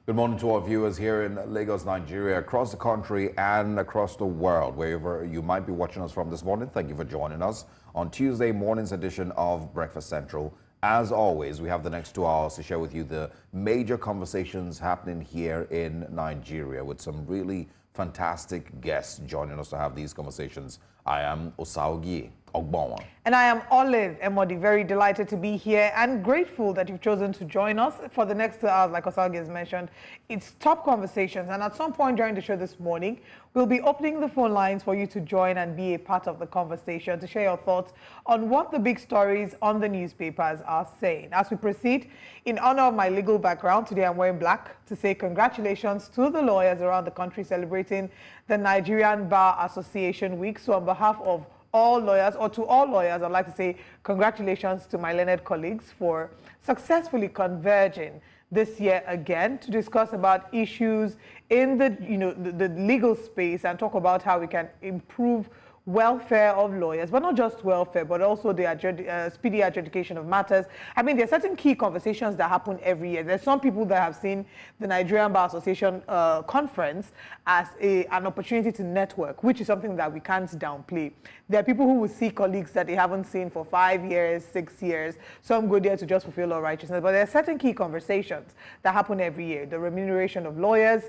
Good morning to our viewers here in Lagos, Nigeria, across the country and across the world, wherever you might be watching us from this morning. Thank you for joining us on Tuesday morning's edition of Breakfast Central. As always, we have the next 2 hours to share with you the major conversations happening here in Nigeria with some really fantastic guests joining us to have these conversations. I am Osaugie Ogbonwa. And I am Olive Emodi, very delighted to be here and grateful that you've chosen to join us for the next 2 hours. Like Osaugie has mentioned, it's top conversations, and at some point during the show this morning, we'll be opening the phone lines for you to join and be a part of the conversation, to share your thoughts on what the big stories on the newspapers are saying. As we proceed, in honor of my legal background, today I'm wearing black to say congratulations to the lawyers around the country celebrating the Nigerian Bar Association Week. So on behalf of all lawyers, or to all lawyers, I'd like to say congratulations to my learned colleagues for successfully converging this year again to discuss about issues in the legal space and talk about how we can improve welfare of lawyers, but not just welfare, but also the speedy adjudication of matters. I mean, there are certain key conversations that happen every year. There's some people that have seen the Nigerian Bar Association conference as an opportunity to network, which is something that we can't downplay. There are people who will see colleagues that they haven't seen for 5 years, 6 years. Some go there to just fulfill all righteousness, but there are certain key conversations that happen every year. The remuneration of lawyers,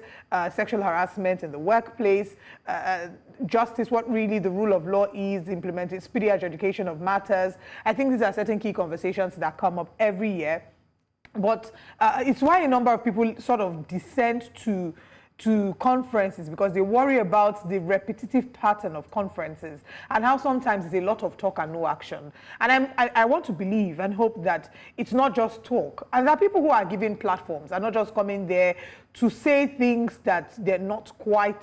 sexual harassment in the workplace, justice, what really the rule of law is, implementing speedy adjudication of matters. I think these are certain key conversations that come up every year. But it's why a number of people sort of descend to conferences, because they worry about the repetitive pattern of conferences and how sometimes it's a lot of talk and no action. And I want to believe and hope that it's not just talk, and that people who are given platforms are not just coming there to say things that they're not quite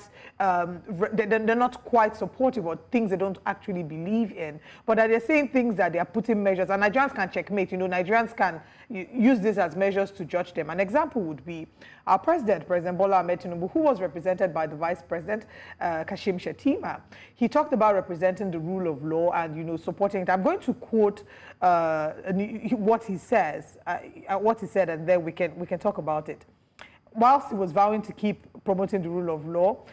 supportive, or things they don't actually believe in, but that they're saying things that they are putting measures, and Nigerians can checkmate. Nigerians can use this as measures to judge them. An example would be our President Bola Tinubu, who was represented by the Vice President, Kashim Shettima. He talked about representing the rule of law and, supporting it. I'm going to quote what he says, what he said, and then we can talk about it. Whilst he was vowing to keep promoting the rule of law,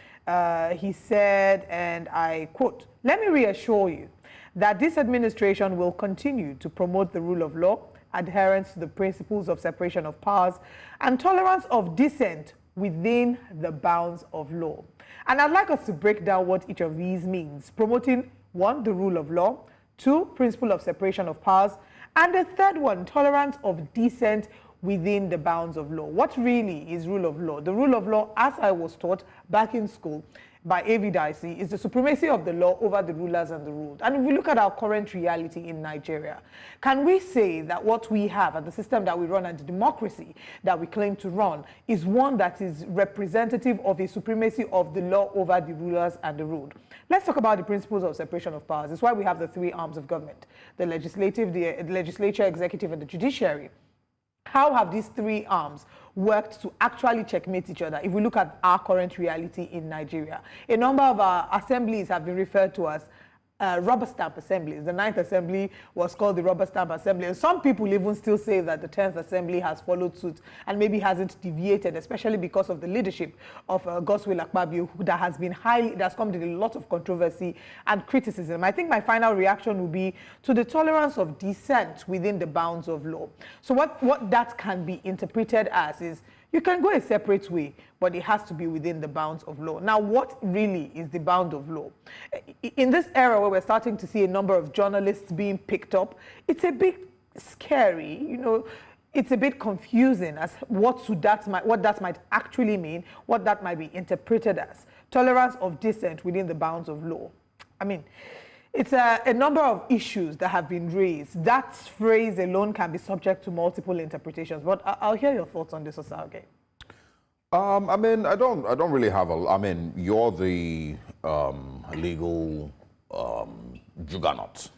he said, and I quote, "Let me reassure you that this administration will continue to promote the rule of law, adherence to the principles of separation of powers, and tolerance of dissent within the bounds of law." And I'd like us to break down what each of these means. Promoting, 1, the rule of law; 2, principle of separation of powers; and the third one, tolerance of dissent within the bounds of law. What really is rule of law? The rule of law, as I was taught back in school by A.V. Dicey, is the supremacy of the law over the rulers and the ruled. And if we look at our current reality in Nigeria, can we say that what we have and the system that we run and the democracy that we claim to run is one that is representative of a supremacy of the law over the rulers and the ruled? Let's talk about the principles of separation of powers. It's why we have the 3 arms of government: the legislative, the legislature, executive, and the judiciary. How have these 3 arms worked to actually checkmate each other? If we look at our current reality in Nigeria, a number of our assemblies have been referred to as rubber stamp assemblies. The 9th Assembly was called the rubber stamp assembly. And some people even still say that the 10th Assembly has followed suit and maybe hasn't deviated, especially because of the leadership of Godswill Akpabio, that has come with a lot of controversy and criticism. I think my final reaction will be to the tolerance of dissent within the bounds of law. So what that can be interpreted as is, you can go a separate way, but it has to be within the bounds of law. Now, what really is the bound of law? In this era where we're starting to see a number of journalists being picked up, it's a bit scary, it's a bit confusing as what that might actually mean, what that might be interpreted as. Tolerance of dissent within the bounds of law. I mean, it's a number of issues that have been raised. That phrase alone can be subject to multiple interpretations. But I'll hear your thoughts on this, Osaugie. I mean, I don't really have I mean, you're the legal juggernaut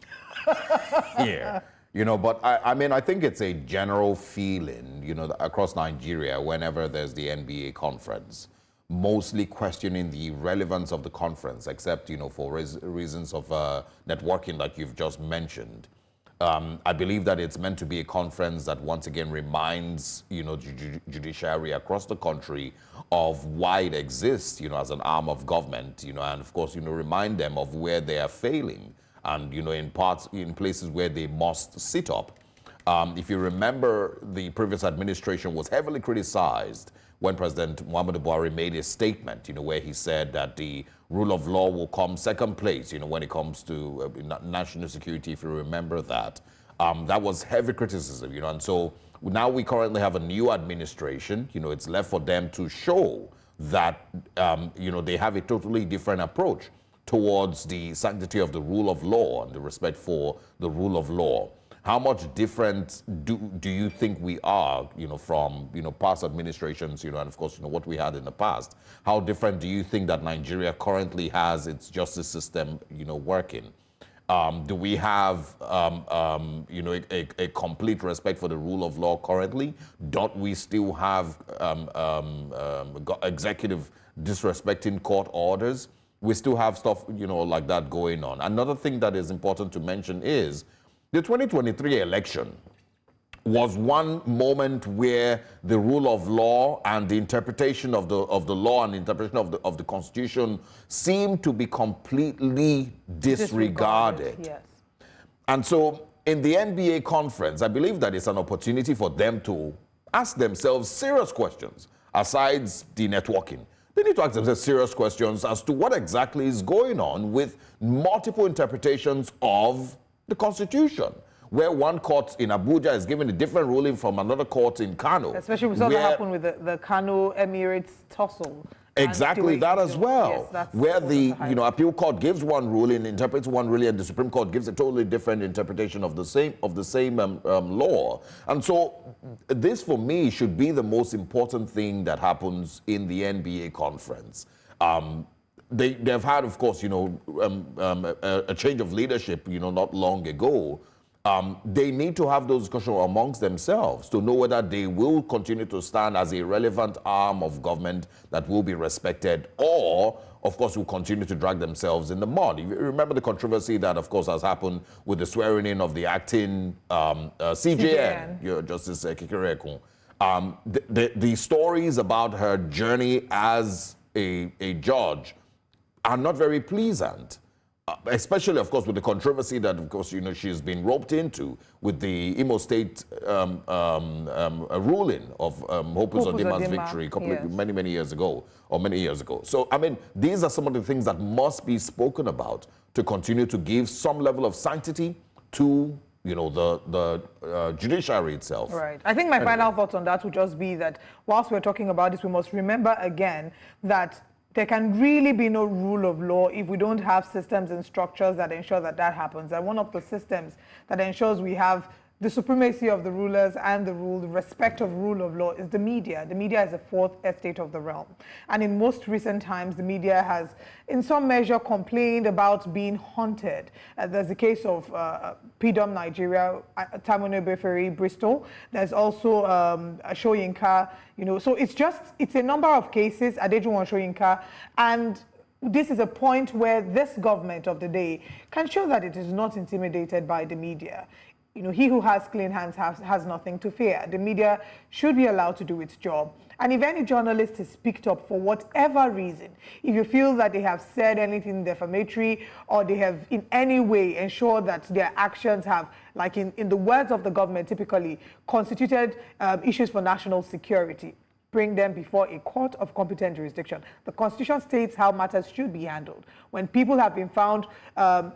here, but I mean, I think it's a general feeling, across Nigeria whenever there's the NBA conference, mostly questioning the relevance of the conference, except, for reasons of networking like you've just mentioned. I believe that it's meant to be a conference that once again reminds, judiciary across the country of why it exists, as an arm of government, and of course, remind them of where they are failing and, in places where they must sit up. If you remember, the previous administration was heavily criticized when President Muhammad made a statement, where he said that the rule of law will come second place, when it comes to national security, if you remember that. That was heavy criticism, and so now we currently have a new administration. It's left for them to show that, they have a totally different approach towards the sanctity of the rule of law and the respect for the rule of law. How much different do you think we are, from, past administrations, and of course, what we had in the past? How different do you think that Nigeria currently has its justice system, working? Do we have, a complete respect for the rule of law currently? Don't we still have executive disrespecting court orders? We still have stuff, like that going on. Another thing that is important to mention is the 2023 election was one moment where the rule of law and the interpretation of the law and the interpretation of the Constitution seemed to be completely disregarded. Yes. And so in the NBA conference, I believe that it's an opportunity for them to ask themselves serious questions, aside the networking. They need to ask themselves serious questions as to what exactly is going on with multiple interpretations of the Constitution, where one court in Abuja is giving a different ruling from another court in Kano. Especially we saw that happen with the Kano Emirates tussle. Exactly that as well, yes, where the appeal court gives one ruling, interprets one ruling, and the Supreme Court gives a totally different interpretation of the same law. And so this, for me, should be the most important thing that happens in the NBA conference. They've had, of course, a change of leadership, not long ago. They need to have those discussions amongst themselves to know whether they will continue to stand as a relevant arm of government that will be respected, or, of course, will continue to drag themselves in the mud. You remember the controversy that, of course, has happened with the swearing in of the acting CJN, Justice Kikireko. The stories about her journey as a judge are not very pleasant, especially, of course, with the controversy that, of course, she's been roped into with the Imo State ruling of Hope Uzodima's victory many years ago. So, I mean, these are some of the things that must be spoken about to continue to give some level of sanctity to the judiciary itself. Right. I think my final thoughts on that would just be that whilst we're talking about this, we must remember again that there can really be no rule of law if we don't have systems and structures that ensure that that happens. And one of the systems that ensures we have the supremacy of the rulers and the respect of rule of law is the media. The media is the fourth estate of the realm. And in most recent times, the media has, in some measure, complained about being haunted. There's the case of PDP Nigeria, Tamone Beferi, Bristol. There's also Shoyinka, so it's a number of cases, Adejuwon Shoyinka, and this is a point where this government of the day can show that it is not intimidated by the media. He who has clean hands has nothing to fear. The media should be allowed to do its job. And if any journalist is picked up for whatever reason, if you feel that they have said anything defamatory or they have in any way ensured that their actions have, like in the words of the government typically, constituted issues for national security, bring them before a court of competent jurisdiction. The Constitution states how matters should be handled. When people have been found,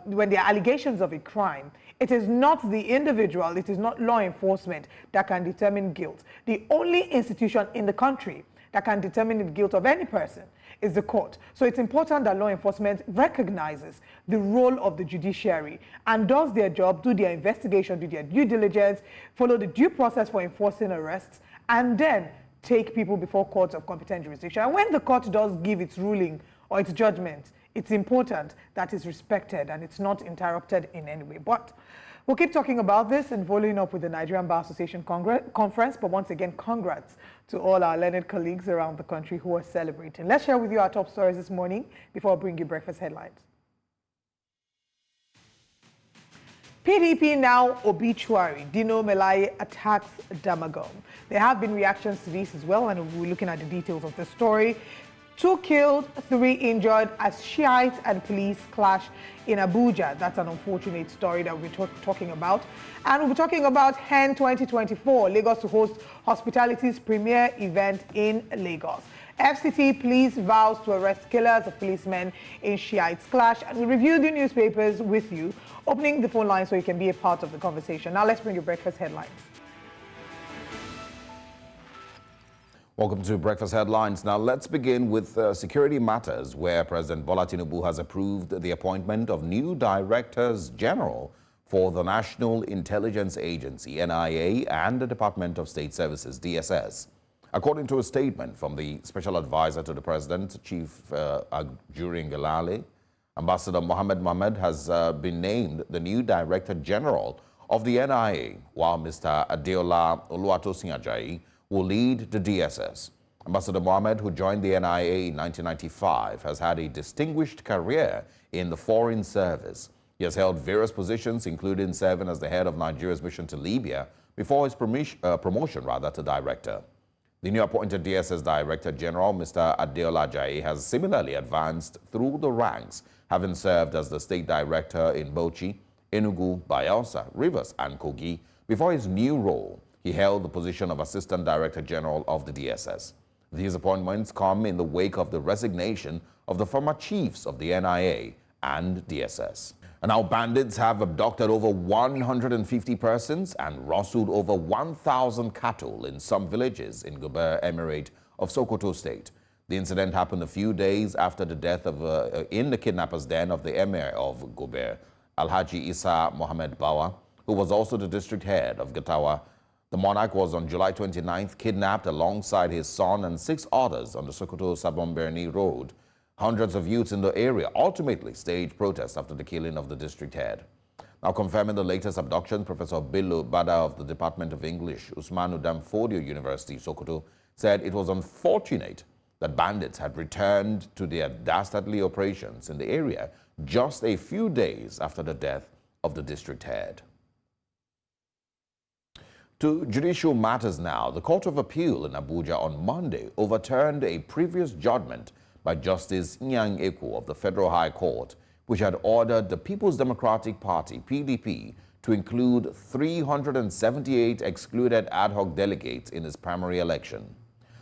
when there are allegations of a crime, it is not the individual, it is not law enforcement that can determine guilt. The only institution in the country that can determine the guilt of any person is the court. So it's important that law enforcement recognizes the role of the judiciary and does their job, do their investigation, do their due diligence, follow the due process for enforcing arrests, and then take people before courts of competent jurisdiction. And when the court does give its ruling or its judgment, it's important that it's respected and it's not interrupted in any way. But we'll keep talking about this and following up with the Nigerian Bar Association conference. But once again, congrats to all our learned colleagues around the country who are celebrating. Let's share with you our top stories this morning before I bring you breakfast headlines. PDP now obituary. Dino Melaye attacks Damagom. There have been reactions to this as well, and we're looking at the details of the story. 2 killed, 3 injured as Shiite and police clash in Abuja. That's an unfortunate story that we're talking about. And we'll be talking about HEN 2024, Lagos to host hospitality's premier event in Lagos. FCT police vows to arrest killers of policemen in Shiite's clash. And we review the newspapers with you, opening the phone line so you can be a part of the conversation. Now let's bring you breakfast headlines. Welcome to Breakfast Headlines. Now, let's begin with security matters, where President Bola Tinubu has approved the appointment of new directors general for the National Intelligence Agency, NIA, and the Department of State Services, DSS. According to a statement from the Special Advisor to the President, Chief Ajuri Ngelale, Ambassador Mohammed has been named the new Director General of the NIA, while Mr. Adeola Oluwatosin Ajayi will lead the DSS. Ambassador Mohammed, who joined the NIA in 1995, has had a distinguished career in the Foreign Service. He has held various positions, including serving as the head of Nigeria's mission to Libya before his promotion to director. The new appointed DSS Director General, Mr. Adeola Ajayi, has similarly advanced through the ranks, having served as the State Director in Bauchi, Enugu, Bayelsa, Rivers, and Kogi. Before his new role, he held the position of Assistant Director General of the DSS. These appointments come in the wake of the resignation of the former chiefs of the NIA and DSS. And now bandits have abducted over 150 persons and rustled over 1,000 cattle in some villages in Gobir Emirate of Sokoto State. The incident happened a few days after the death of in the kidnappers' den of the Emir of Gobir, Alhaji Isa Mohammed Bawa, who was also the district head of Gatawa. The monarch was on July 29th kidnapped alongside his son and 6 others on the Sokoto Sabon-Berni Road. Hundreds of youths in the area ultimately staged protests after the killing of the district head. Now confirming the latest abduction, Professor Bello Bada of the Department of English, Usmanu Danfodio University, Sokoto, said it was unfortunate that bandits had returned to their dastardly operations in the area just a few days after the death of the district head. To judicial matters now, the Court of Appeal in Abuja on Monday overturned a previous judgment by Justice Nyang Eko of the Federal High Court, which had ordered the People's Democratic Party, PDP, to include 378 excluded ad hoc delegates in its primary election.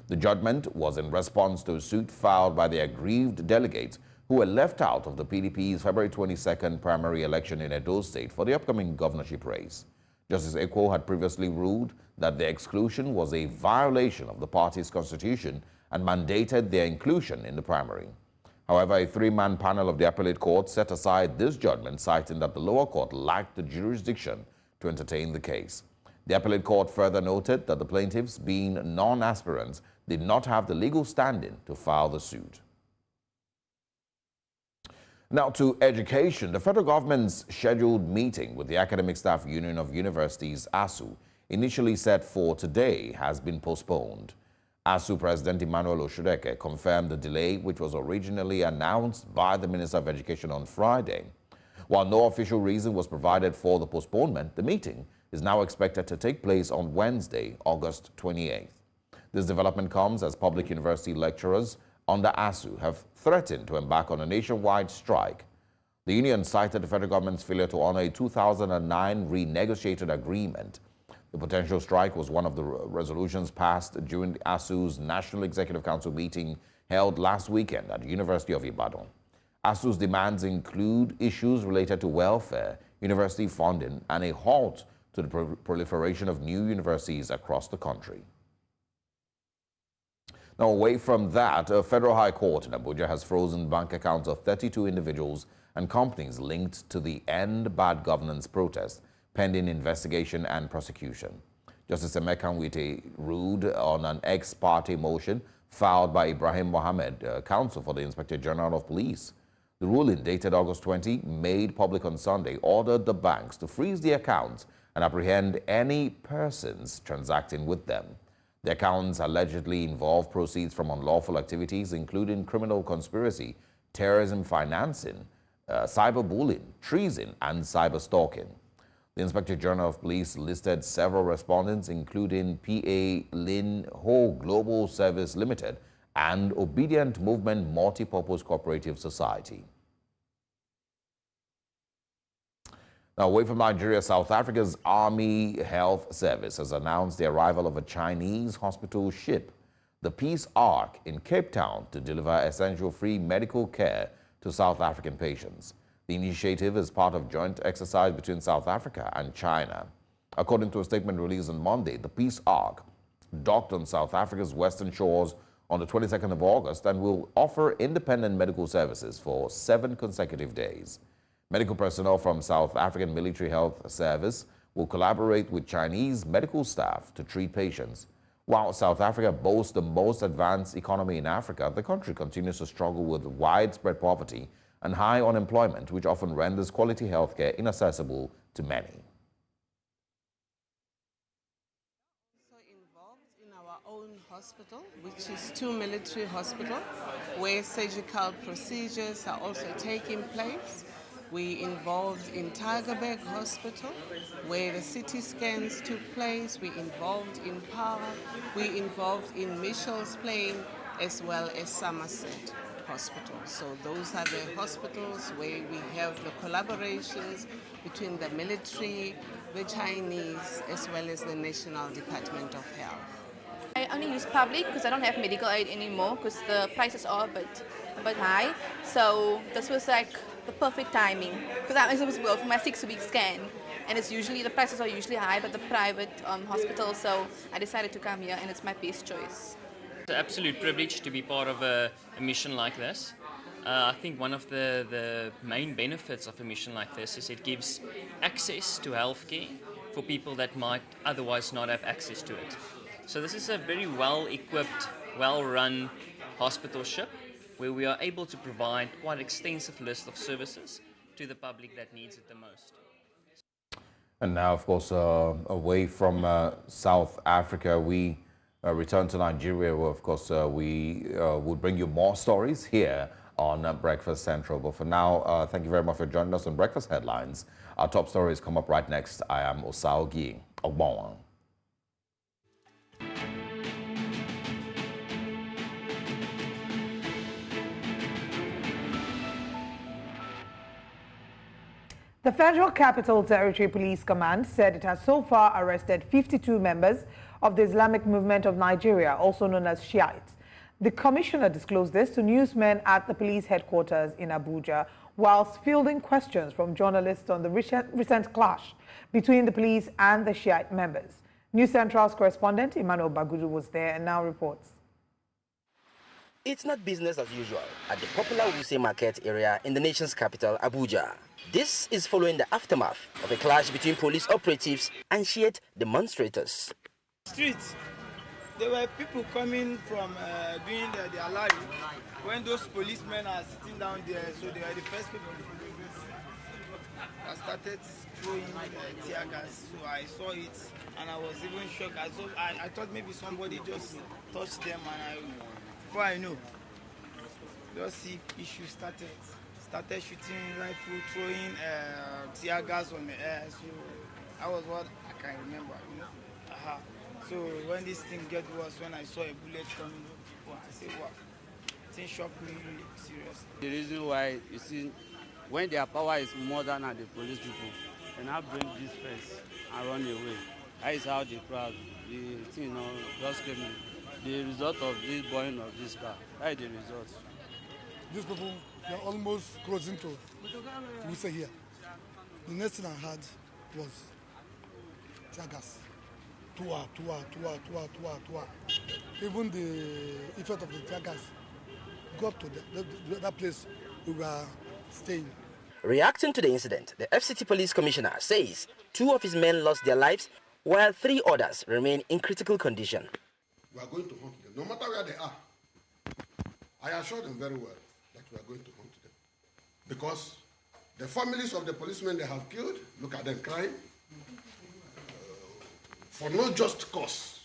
The judgment was in response to a suit filed by the aggrieved delegates who were left out of the PDP's February 22nd primary election in Edo State for the upcoming governorship race. Justice Eko had previously ruled that the exclusion was a violation of the party's constitution and mandated their inclusion in the primary. However, a 3-man panel of the appellate court set aside this judgment, citing that the lower court lacked the jurisdiction to entertain the case. The appellate court further noted that the plaintiffs, being non-aspirants, did not have the legal standing to file the suit. Now to education. The federal government's scheduled meeting with the Academic Staff Union of Universities, ASUU, initially set for today, has been postponed. ASUU President Emmanuel Oshudeke confirmed the delay, which was originally announced by the Minister of Education on Friday. While no official reason was provided for the postponement, the meeting is now expected to take place on Wednesday, August 28th. This development comes as public university lecturers under ASUU have threatened to embark on a nationwide strike. The union cited the federal government's failure to honor a 2009 renegotiated agreement. The potential strike was one of the resolutions passed during ASUU's National Executive Council meeting held last weekend at the University of Ibadan. ASUU's demands include issues related to welfare, university funding, and a halt to the proliferation of new universities across the country. Now, away from that, a federal high court in Abuja has frozen bank accounts of 32 individuals and companies linked to the End Bad Governance protest, pending investigation and prosecution. Justice Emeka Nwite ruled on an ex-parte motion filed by Ibrahim Mohammed, counsel for the Inspector General of Police. The ruling, dated August 20, made public on Sunday, ordered the banks to freeze the accounts and apprehend any persons transacting with them. The accounts allegedly involve proceeds from unlawful activities, including criminal conspiracy, terrorism financing, cyberbullying, treason, and cyberstalking. The Inspector General of Police listed several respondents, including PA Lin Ho Global Service Limited and Obedient Movement Multipurpose Cooperative Society. Now, away from Nigeria, South Africa's Army Health Service has announced the arrival of a Chinese hospital ship, the Peace Ark, in Cape Town to deliver essential free medical care to South African patients. The initiative is part of joint exercise between South Africa and China. According to a statement released on Monday, the Peace Ark docked on South Africa's western shores on the 22nd of August and will offer independent medical services for 7 consecutive days. Medical personnel from South African Military Health Service will collaborate with Chinese medical staff to treat patients. While South Africa boasts the most advanced economy in Africa, the country continues to struggle with widespread poverty and high unemployment, which often renders quality healthcare inaccessible to many. Involved in our own hospital, which is 2 military hospitals, where surgical procedures are also taking place. We involved in Tigerberg Hospital, where the CT scans took place. We involved in Power. We involved in Mitchell's Plain, as well as Somerset Hospital. So those are the hospitals where we have the collaborations between the military, the Chinese, as well as the National Department of Health. I only use public because I don't have medical aid anymore because the prices are a bit high. So this was like the perfect timing because I'm supposed to go for my 6-week scan, and it's usually the prices are usually high, but the private hospital. So I decided to come here, and it's my best choice. It's an absolute privilege to be part of a mission like this. I think one of the main benefits of a mission like this is it gives access to healthcare for people that might otherwise not have access to it. So this is a very well-equipped, well-run hospital ship where we are able to provide quite an extensive list of services to the public that needs it the most. And now, of course, away from South Africa, we return to Nigeria, where, of course, we will bring you more stories here on Breakfast Central. But for now, thank you very much for joining us on Breakfast Headlines. Our top stories come up right next. I am Osaogi Ogbonwan. The Federal Capital Territory Police Command said it has so far arrested 52 members of the Islamic Movement of Nigeria, also known as Shiite. The commissioner disclosed this to newsmen at the police headquarters in Abuja whilst fielding questions from journalists on the recent clash between the police and the Shiite members. News Central's correspondent Emmanuel Bagudu was there and now reports. It's not business as usual at the popular Wuse Market area in the nation's capital, Abuja. This is following the aftermath of a clash between police operatives and Shiite demonstrators. Streets, there were people coming from doing their life when those policemen are sitting down there, so they were the first people that started throwing tear gas. So I saw it and I was even shocked. I thought maybe somebody just touched them, and before I know, just see issues started shooting rifle, throwing tear gas on the air. So that was what I can remember, you know. So when this thing get worse, when I saw a bullet coming, I said, wow, thing shocked me really seriously. The reason why, you see, when their power is more than the police people, they now bring this first and run away. That is how the crowd, the thing, you know, just came in. The result of this burning of this car, that is the result. These people, they are almost closing to Wuse here. The next thing I had was tear gas. Tua. Even the effect of the tear gas got to that place we were staying. Reacting to the incident, the FCT Police Commissioner says 2 of his men lost their lives while 3 others remain in critical condition. We are going to hunt them, no matter where they are. I assure them very well that we are going to hunt them. Because the families of the policemen they have killed, look at them crying, for no just cause.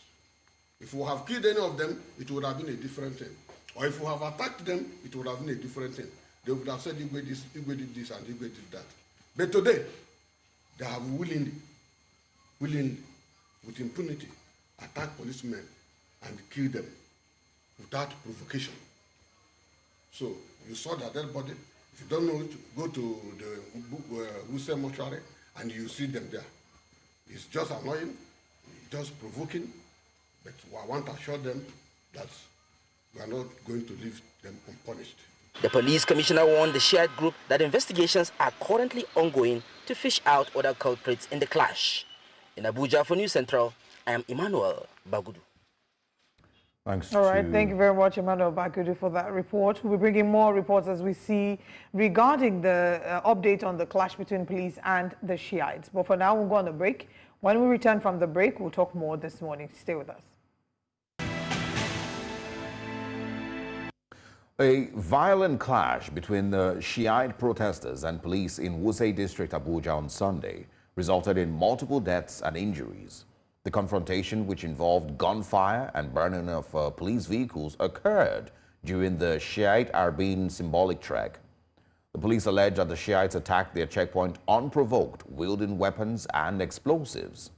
If we have killed any of them, it would have been a different thing. Or if we have attacked them, it would have been a different thing. They would have said, Igwe did this and Igwe did that. But today, they have willingly, with impunity, attacked policemen and killed them without provocation. So you saw that dead body. If you don't know it, go to the Wuse mortuary and you see them there. It's just annoying, just provoking, but I want to assure them that we are not going to leave them unpunished. The police commissioner warned the Shiite group that investigations are currently ongoing to fish out other culprits in the clash. In Abuja for News Central, I am Emmanuel Bagudu. Thanks. All right, thank you very much, Emmanuel Bagudu, for that report. We'll be bringing more reports as we see regarding the update on the clash between police and the Shiites. But for now, we'll go on a break. When we return from the break, we'll talk more this morning. Stay with us. A violent clash between the Shiite protesters and police in Wuse district, Abuja on Sunday resulted in multiple deaths and injuries. The confrontation, which involved gunfire and burning of police vehicles, occurred during the Shiite Arbin symbolic trek. The police allege that the Shiites attacked their checkpoint unprovoked, wielding weapons and explosives.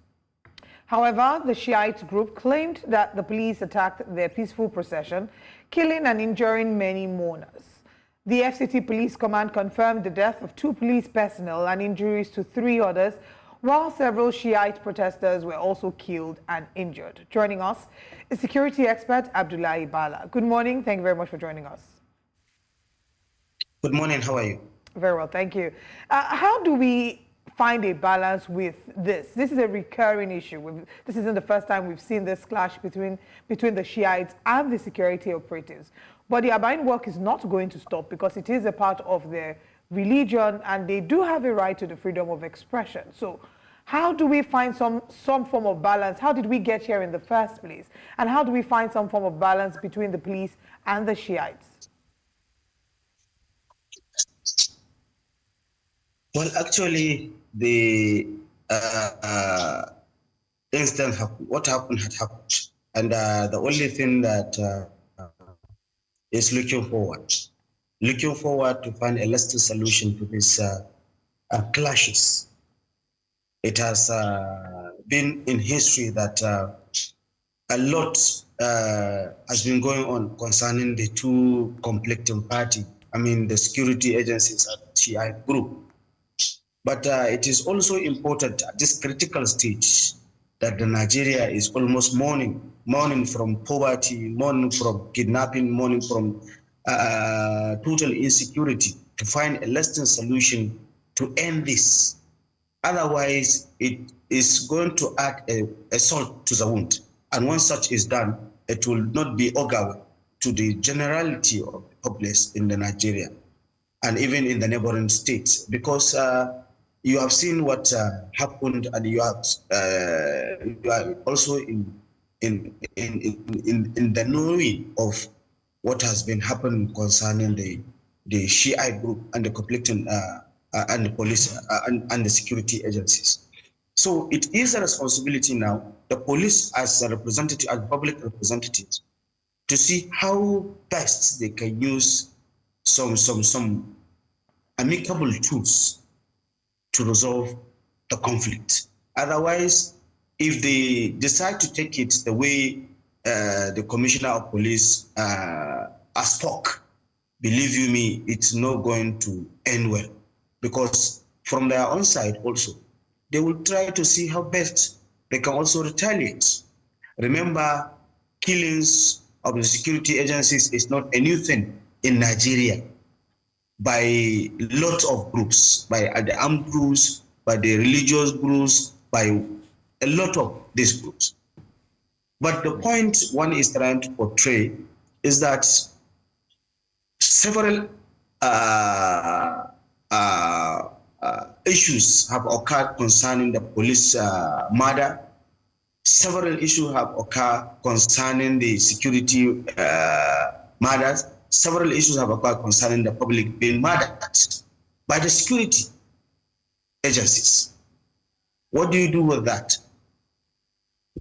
However, the Shiite group claimed that the police attacked their peaceful procession, killing and injuring many mourners. The FCT Police Command confirmed the death of 2 police personnel and injuries to 3 others, while several Shiite protesters were also killed and injured. Joining us is security expert Abdullahi Bala. Good morning. Thank you very much for joining us. Good morning. How are you? Very well, thank you. How do we find a balance with this? This is a recurring issue. This isn't the first time we've seen this clash between the Shiites and the security operatives. But the Arbin work is not going to stop because it is a part of their religion and they do have a right to the freedom of expression. So how do we find some form of balance? How did we get here in the first place? And how do we find some form of balance between the police and the Shiites? Well, actually, the incident happened. What happened had happened. And the only thing that is looking forward to find a lasting solution to these clashes. It has been in history that a lot has been going on concerning the 2 conflicting parties. I mean, the security agencies and Shiite group. But it is also important at this critical stage that the Nigeria is almost mourning from poverty, mourning from kidnapping, mourning from total insecurity, to find a lasting solution to end this. Otherwise, it is going to add a salt to the wound. And once such is done, it will not be augur to the generality of the populace in the Nigeria and even in the neighboring states, because you have seen what happened, and you are also in the knowing of what has been happening concerning the Shiite group and the conflicting and the police and the security agencies. So it is a responsibility now, the police as a representative, as public representatives, to see how best they can use some amicable tools to resolve the conflict. Otherwise, if they decide to take it the way the Commissioner of Police has talked, believe you me, it's not going to end well. Because from their own side also, they will try to see how best they can also retaliate. Remember, killings of the security agencies is not a new thing in Nigeria by lots of groups, by the armed groups, by the religious groups, by a lot of these groups. But the point one is trying to portray is that several issues have occurred concerning the police murder. Several issues have occurred concerning the security matters. Several issues have occurred concerning the public being murdered by the security agencies. What do you do with that?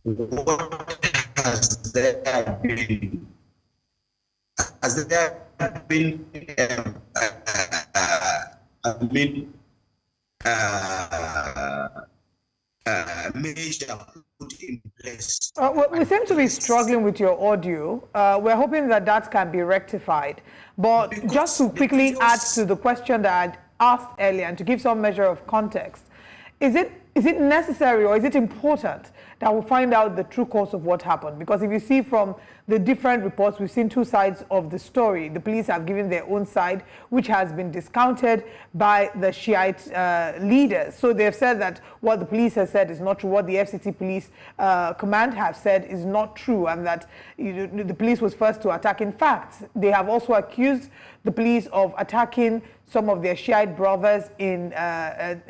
What has there been? Has there been measure put in place. We seem to be struggling with your audio. We're hoping that that can be rectified. But just to quickly add to the question that I'd asked earlier and to give some measure of context, is it necessary or is it important that we find out the true cause of what happened? Because if you see from the different reports, we've seen two sides of the story. The police have given their own side, which has been discounted by the Shiite leaders. So they've said that what the police has said is not true, what the FCT police command have said is not true, and that the police was first to attack. In fact, they have also accused the police of attacking some of their Shiite brothers in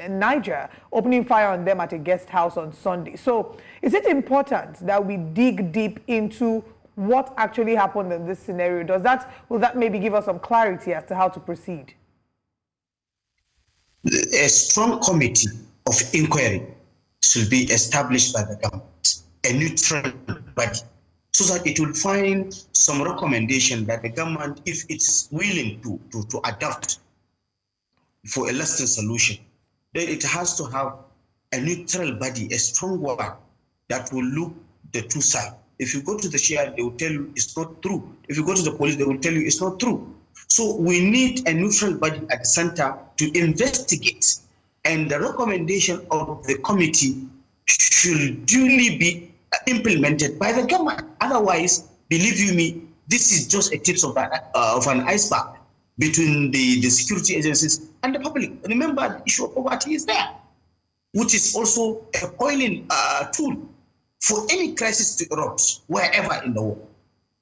Niger, opening fire on them at a guest house on Sunday. So is it important that we dig deep into what actually happened in this scenario? Will that maybe give us some clarity as to how to proceed? A strong committee of inquiry should be established by the government, a neutral body, so that it will find some recommendation that the government, if it's willing to adopt for a lasting solution, then it has to have a neutral body, a strong one that will look the two sides. If you go to the Shiite, they will tell you it's not true. If you go to the police, they will tell you it's not true. So we need a neutral body at the center to investigate, and the recommendation of the committee should duly be implemented by the government. Otherwise, believe you me, this is just a tip of an iceberg between the security agencies and the public. Remember, the issue of poverty is there, which is also a coiling tool for any crisis to erupt wherever in the world.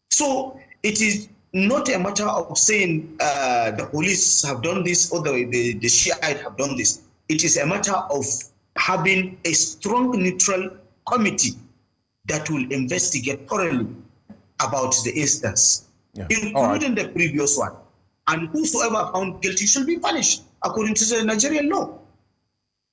So it is not a matter of saying the police have done this or the Shiite have done this. It is a matter of having a strong neutral committee that will investigate thoroughly about the instance, including the previous one. And whosoever found guilty should be punished according to the Nigerian law.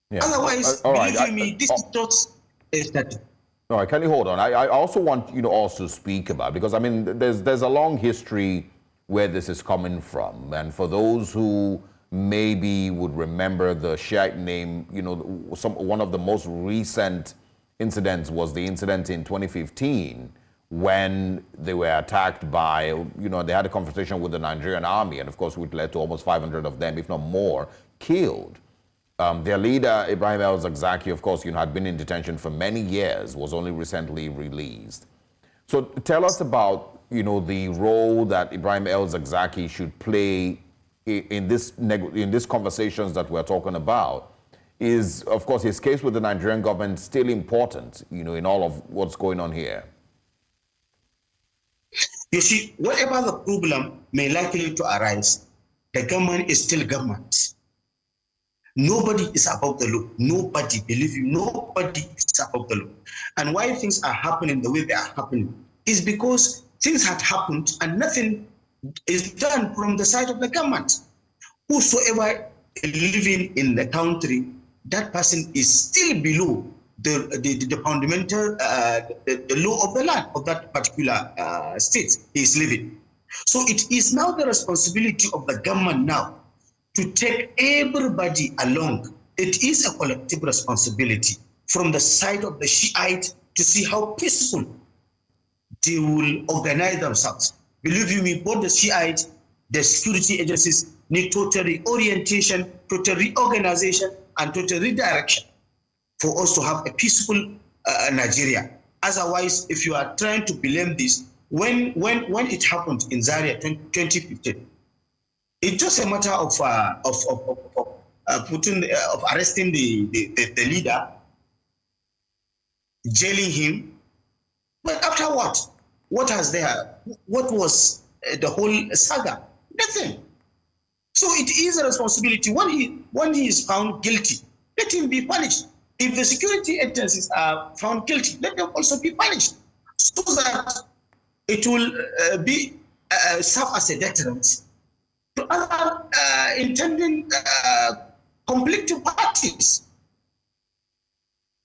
Yeah. Otherwise, believe me, this is just a static. All right, can you hold on? I also want you to also speak about, because I mean, there's a long history where this is coming from. And for those who maybe would remember the Shiite name, one of the most recent incidents was the incident in 2015 when they were attacked by, they had a confrontation with the Nigerian army, and of course, which led to almost 500 of them, if not more, killed. Their leader, Ibrahim El-Zakzaky, of course, had been in detention for many years, was only recently released. So tell us about, the role that Ibrahim El-Zakzaky should play in this conversations that we're talking about. Is, of course, his case with the Nigerian government still important, in all of what's going on here? You see, whatever the problem may likely to arise, the government is still government. Nobody is above the law. Nobody, believe you, nobody is above the law. And why things are happening the way they are happening is because things had happened and nothing is done from the side of the government. Whosoever living in the country, that person is still below the fundamental, the law of the land of that particular state he is living. So it is now the responsibility of the government now to take everybody along. It is a collective responsibility from the side of the Shiite to see how peaceful they will organize themselves. Believe you me, both the Shiite, the security agencies need total reorientation, total reorganization, and total redirection for us to have a peaceful Nigeria. Otherwise, if you are trying to blame this, when it happened in Zaria 2015, it's just a matter of arresting the leader, jailing him. But after what has there? What was the whole saga? Nothing. So it is a responsibility. When he is found guilty, let him be punished. If the security agencies are found guilty, let them also be punished, so that it will serve as a deterrent to other intending conflicting parties.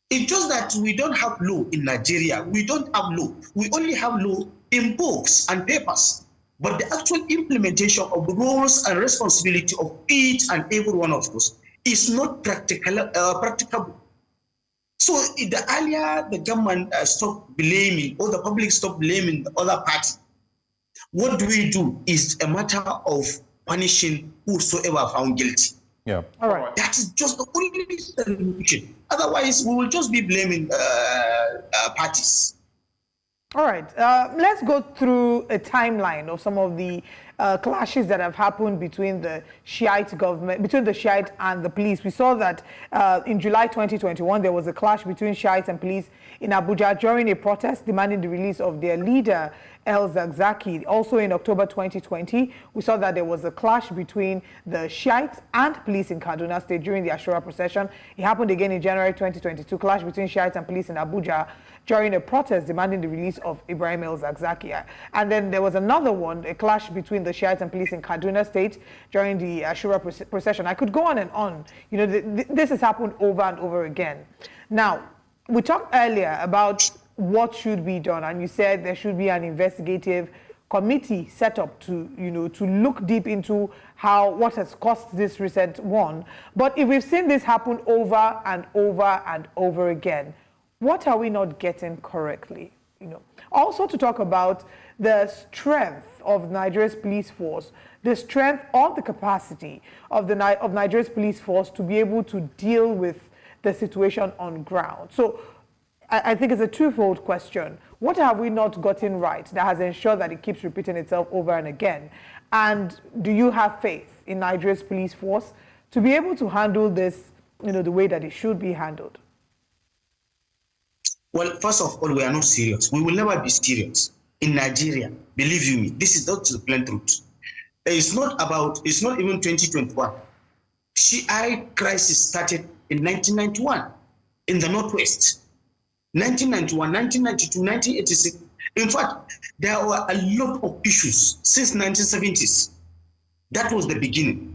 It's just that we don't have law in Nigeria. We don't have law. We only have law in books and papers. But the actual implementation of the roles and responsibility of each and every one of us is not practicable. So the earlier the government stop blaming, or the public stop blaming the other party, what do we do is a matter of punishing whosoever found guilty. Yeah. All right. That is just the only solution. Otherwise, we will just be blaming parties. All right, let's go through a timeline of some of the clashes that have happened between the Shiite government, between the Shiite and the police. We saw that in July 2021, there was a clash between Shiites and police in Abuja during a protest demanding the release of their leader, El-Zakzaky. Also in October 2020, we saw that there was a clash between the Shiites and police in Kaduna State during the ASUU procession. It happened again in January 2022, clash between Shiites and police in Abuja during a protest demanding the release of Ibrahim El-Zakzaky. And then there was another one, a clash between the Shiites and police in Kaduna State during the ASUU procession. I could go on and on. You know, this has happened over and over again. Now, we talked earlier about what should be done, and you said there should be an investigative committee set up to, you know, to look deep into what has caused this recent one. But if we've seen this happen over and over and over again, what are we not getting correctly? You know, also to talk about the strength of Nigeria's police force, the strength or the capacity of Nigeria's police force to be able to deal with the situation on ground. So I think it's a twofold question. What have we not gotten right that has ensured that it keeps repeating itself over and again? And do you have faith in Nigeria's police force to be able to handle this, you know, the way that it should be handled? Well, first of all, we are not serious. We will never be serious in Nigeria. Believe you me, this is not the plain truth. It's not even 2021. Shiite crisis started in 1991 in the Northwest. 1991, 1992, 1986. In fact, there were a lot of issues since 1970s. That was the beginning.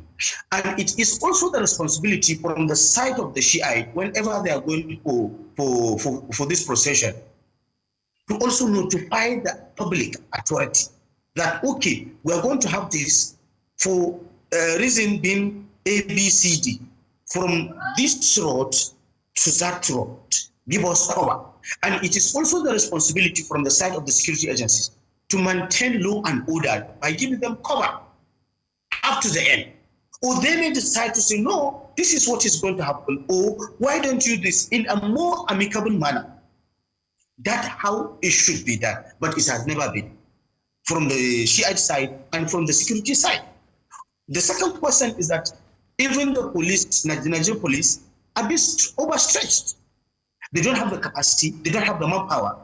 And it is also the responsibility from the side of the Shiite, whenever they are going to go for this procession, to also notify the public authority that, okay, we are going to have this for a reason being A, B, C, D. From this road to that road, give us cover. And it is also the responsibility from the side of the security agencies to maintain law and order by giving them cover up to the end. Or they may decide to say, no, this is what is going to happen, or why don't you do this in a more amicable manner? That's how it should be done, but it has never been from the Shiite side and from the security side. The second question is that even the police, the Nigerian police, are a bit overstretched. They don't have the capacity, they don't have the manpower.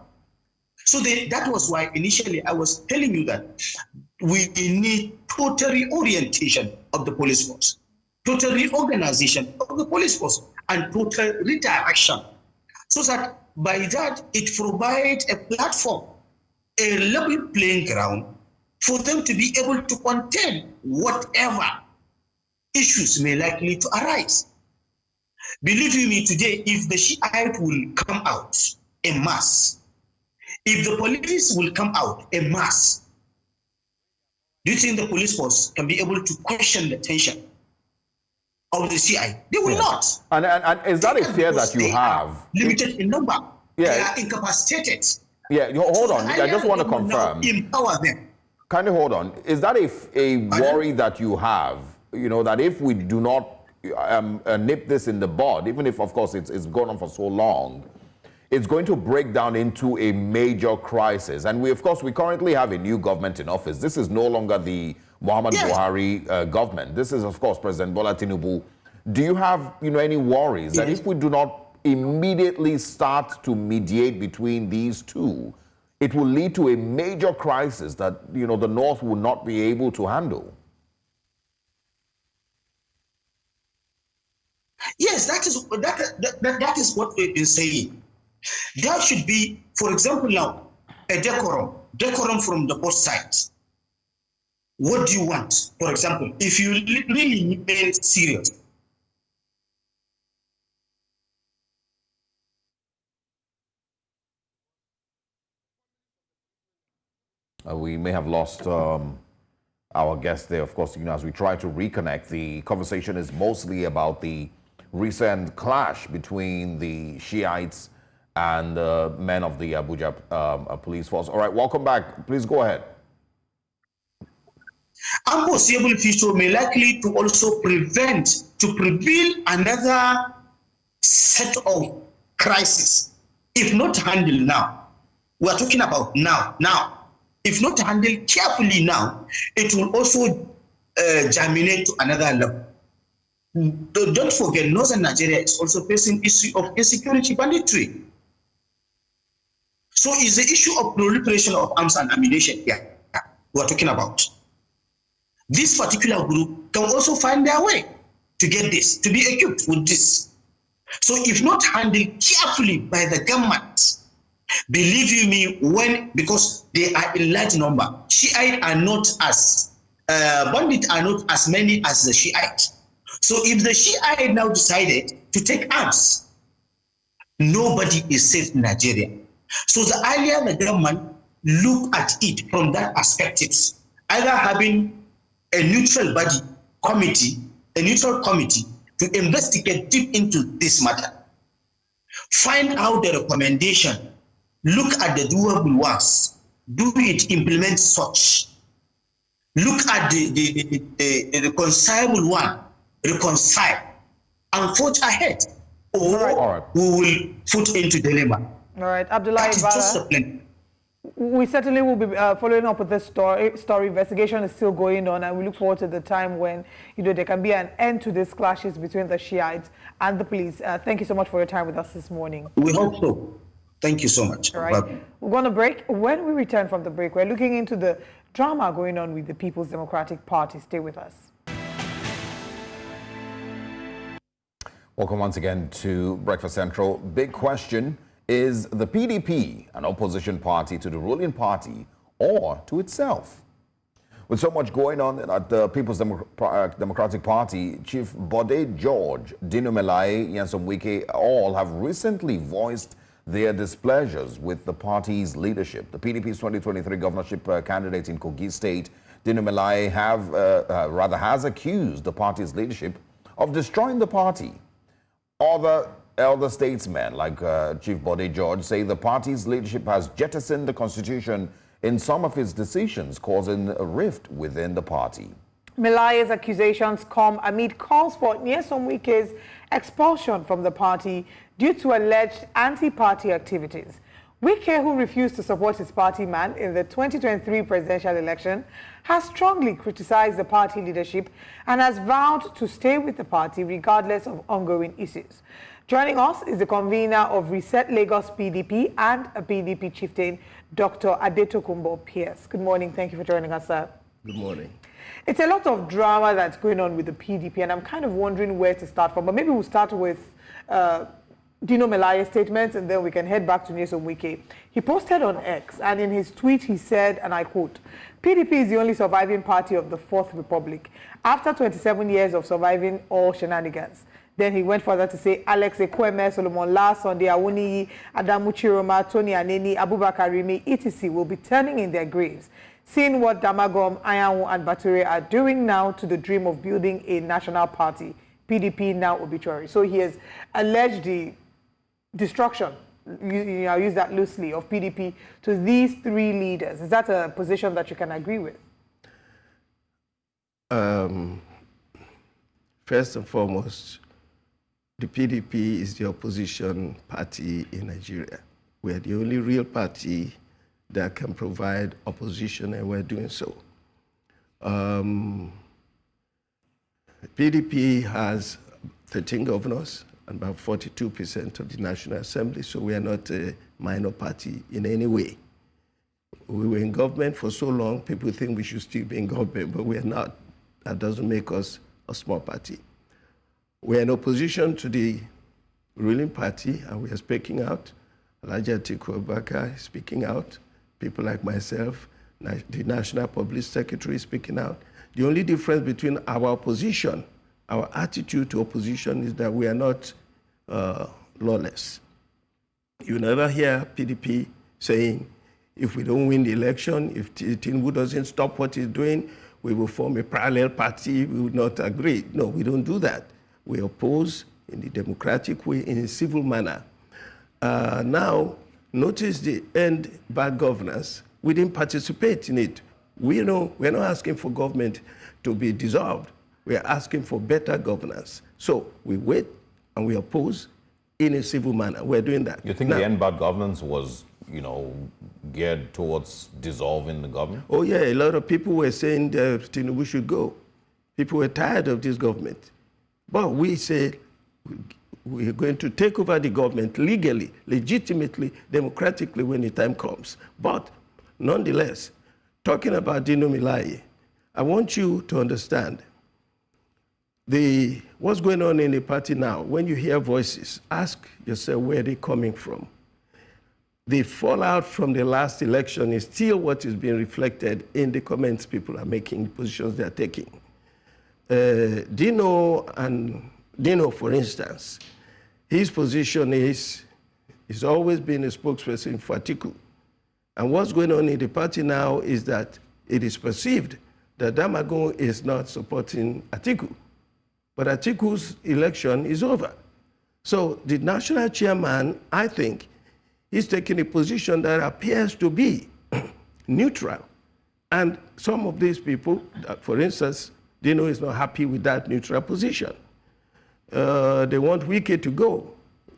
So that was why initially I was telling you that we need total reorientation of the police force, total reorganization of the police force, and total redirection. So that by that it provides a platform, a level playing ground for them to be able to contain whatever issues may likely to arise. Believe you me, today, if the Shiite will come out en masse, if the police will come out en masse, do you think the police force can be able to question the tension of the Shiite? They will not. And is that a fear that you have? Limited in number. Yeah. They are incapacitated. Yeah, hold on. So I just want to confirm. Empower them. Kind of hold on. Is that a worry that you have? You know, that if we do not nip this in the bud, even if, of course, it's gone on for so long, it's going to break down into a major crisis. And we currently have a new government in office. This is no longer the Muhammad Buhari government. This is, of course, President Bola Tinubu. Do you have, any worries that if we do not immediately start to mediate between these two, it will lead to a major crisis that, the North will not be able to handle? Yes, that is what we've been saying. There should be, for example, now, a decorum from the both sides. What do you want? For example, if you really mean serious. We may have lost our guest there. Of course, as we try to reconnect, the conversation is mostly about the recent clash between the Shiites and men of the Abuja police force. All right, welcome back. Please go ahead. Unforeseeable future may likely to also prevail another set of crisis, if not handled now. We are talking about now. If not handled carefully now, it will also germinate to another level. Don't forget, Northern Nigeria is also facing issue of insecurity banditry. So it's the issue of proliferation of arms and ammunition here we are talking about. This particular group can also find their way to get this, to be equipped with this. So if not handled carefully by the government, believe you me, because they are in large number, Shiite are not as, bandits are not as many as the Shiite. So if the Shiite now decided to take arms, nobody is safe in Nigeria. So the earlier the government look at it from that perspective, either having a neutral body committee, a neutral committee to investigate deep into this matter, find out the recommendation, look at the doable ones, do it, implement such, look at the reconcilable one, reconcile, and forge ahead, or we will put into dilemma. All right, Abdullahi Bala, we certainly will be following up with this story. Investigation is still going on, and we look forward to the time when there can be an end to these clashes between the Shiites and the police. Thank you so much for your time with us this morning. We hope so. Thank you so much. All right, we're going to break. When we return from the break, we're looking into the drama going on with the People's Democratic Party. Stay with us. Welcome once again to Breakfast Central. Big question. Is the PDP an opposition party to the ruling party or to itself? With so much going on at the People's Democratic Party, Chief Bode George, Dino, Melaye, Nyesom Wike, all have recently voiced their displeasures with the party's leadership. The PDP's 2023 governorship candidate in Kogi State, Dino Melaye, has accused the party's leadership of destroying the party. Other elder statesmen like Chief Bode George say the party's leadership has jettisoned the constitution in some of its decisions, causing a rift within the party. Melaye's accusations come amid calls for Nyesom Wike's expulsion from the party due to alleged anti-party activities. Wike, who refused to support his party man in the 2023 presidential election, has strongly criticized the party leadership and has vowed to stay with the party regardless of ongoing issues. Joining us is the convener of Reset Lagos PDP and a PDP chieftain, Dr. Adetokunbo Pierce. Good morning. Thank you for joining us, sir. Good morning. It's a lot of drama that's going on with the PDP, and I'm kind of wondering where to start from. But maybe we'll start with Dino Melaye's statements, and then we can head back to Nyesom Wike. He posted on X, and in his tweet he said, and I quote, "PDP is the only surviving party of the Fourth Republic, after 27 years of surviving all shenanigans." Then he went further to say, Alex Ekweme, Solomon La, Sunday Awuniyi, Adamu Chiroma, Tony Aneni, Abubakar Rimi, etc. will be turning in their graves, seeing what Damagom, Ayawu, and Bature are doing now to the dream of building a national party. PDP now obituary. So he has alleged the destruction, I'll use that loosely, of PDP to these three leaders. Is that a position that you can agree with? First and foremost, the PDP is the opposition party in Nigeria. We are the only real party that can provide opposition, and we're doing so. PDP has 13 governors and about 42% of the National Assembly, so we are not a minor party in any way. We were in government for so long, people think we should still be in government, but we are not. That doesn't make us a small party. We are in opposition to the ruling party, and we are speaking out. Alhaji Atiku Abubakar is speaking out. People like myself, the National Public Secretary is speaking out. The only difference between our opposition, our attitude to opposition, is that we are not lawless. You never hear PDP saying, if we don't win the election, if Tinubu doesn't stop what he's doing, we will form a parallel party, we will not agree. No, we don't do that. We oppose in the democratic way, in a civil manner. Now, notice the end bad governance. We didn't participate in it. We're not asking for government to be dissolved. We're asking for better governance. So we wait and we oppose in a civil manner. We're doing that. You think now, the end bad governance was, geared towards dissolving the government? Oh yeah, a lot of people were saying that Tinubu should go. People were tired of this government. But we said we're going to take over the government legally, legitimately, democratically when the time comes. But nonetheless, talking about Dino Melaye, I want you to understand what's going on in the party now. When you hear voices, ask yourself where they're coming from. The fallout from the last election is still what is being reflected in the comments people are making, the positions they are taking. Dino, for instance, his position is he's always been a spokesperson for Atiku. And what's going on in the party now is that it is perceived that Damagun is not supporting Atiku. But Atiku's election is over. So the national chairman, I think, is taking a position that appears to be neutral. And some of these people, for instance, Dino is not happy with that neutral position. They want Wike to go.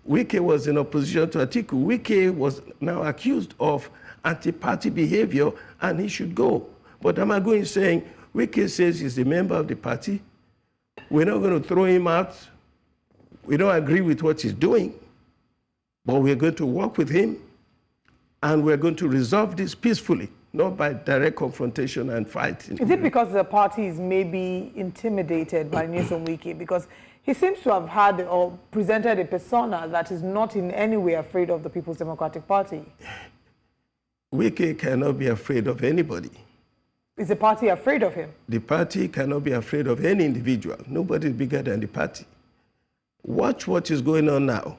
Wike was in opposition to Atiku. Wike was now accused of anti-party behavior and he should go. But Damagun is saying, Wike says he's a member of the party. We're not going to throw him out. We don't agree with what he's doing, but we're going to work with him and we're going to resolve this peacefully, not by direct confrontation and fighting. Is it because the party is maybe intimidated by Nyesom Wike? Because he seems to have had or presented a persona that is not in any way afraid of the People's Democratic Party. Wike cannot be afraid of anybody. Is the party afraid of him? The party cannot be afraid of any individual. Nobody is bigger than the party. Watch what is going on now.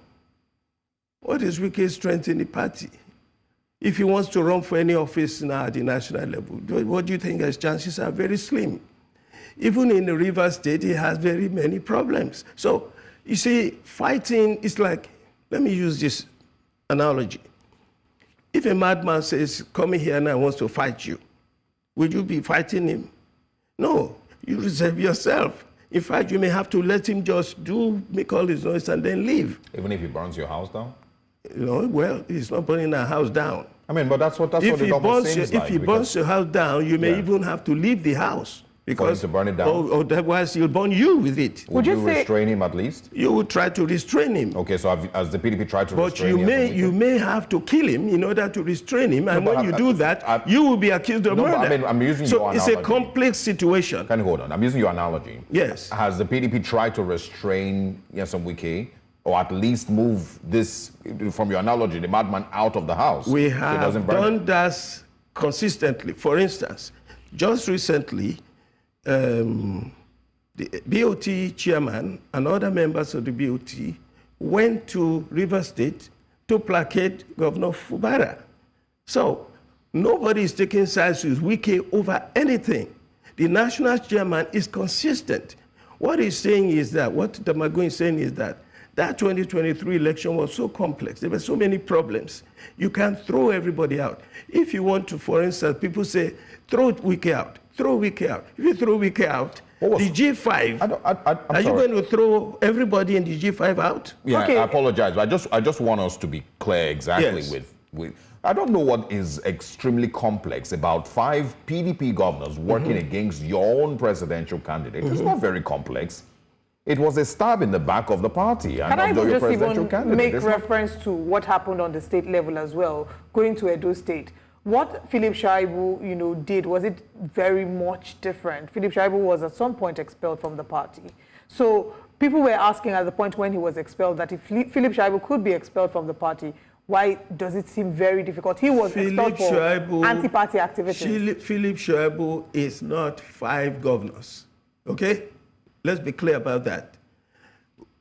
What is Wike's strength in the party? If he wants to run for any office now at the national level, what do you think his chances are? Very slim. Even in the River State, he has very many problems. So, you see, fighting is like, let me use this analogy. If a madman says, come here and I want to fight you, would you be fighting him? No, you reserve yourself. In fact, you may have to let him just make all his noise and then leave. Even if he burns your house down? Well, he's not burning our house down. I mean, but that's what the normal seems like. If he burns your house down, you may even have to leave the house. Because to burn it down? Or otherwise he'll burn you with it. Would you restrain him at least? You would try to restrain him. Okay, so has the PDP tried to restrain him? But you may have to kill him in order to restrain him, and when you do that, you will be accused of murder. I mean, I'm using your analogy. So it's a complex situation. Can you hold on? I'm using your analogy. Yes. Has the PDP tried to restrain Nyesom Wike, or at least move this, from your analogy, the madman out of the house? We have done that consistently. For instance, just recently, the BOT chairman and other members of the BOT went to River State to placate Governor Fubara. So nobody is taking sides with Wike over anything. The national chairman is consistent. What he's saying is that, what Damagun is saying is that 2023 election was so complex. There were so many problems. You can't throw everybody out. If you want to, for instance, people say, throw Wike out. Throw Wike out. If you throw Wike out, the G5, are you going to throw everybody in the G5 out? Yeah, okay. I apologize, but I just want us to be clear exactly with I don't know what is extremely complex about 5 PDP governors working against your own presidential candidate. It's not very complex. It was a stab in the back of the party and of your presidential candidate. Make reference to what happened on the state level as well, going to Edo State. What Philip Shaibu, did, was it very much different? Philip Shaibu was at some point expelled from the party. So people were asking at the point when he was expelled that if Philip Shaibu could be expelled from the party, why does it seem very difficult? He was expelled for anti-party activities. Philip Shaibu is not 5 governors, okay? Let's be clear about that.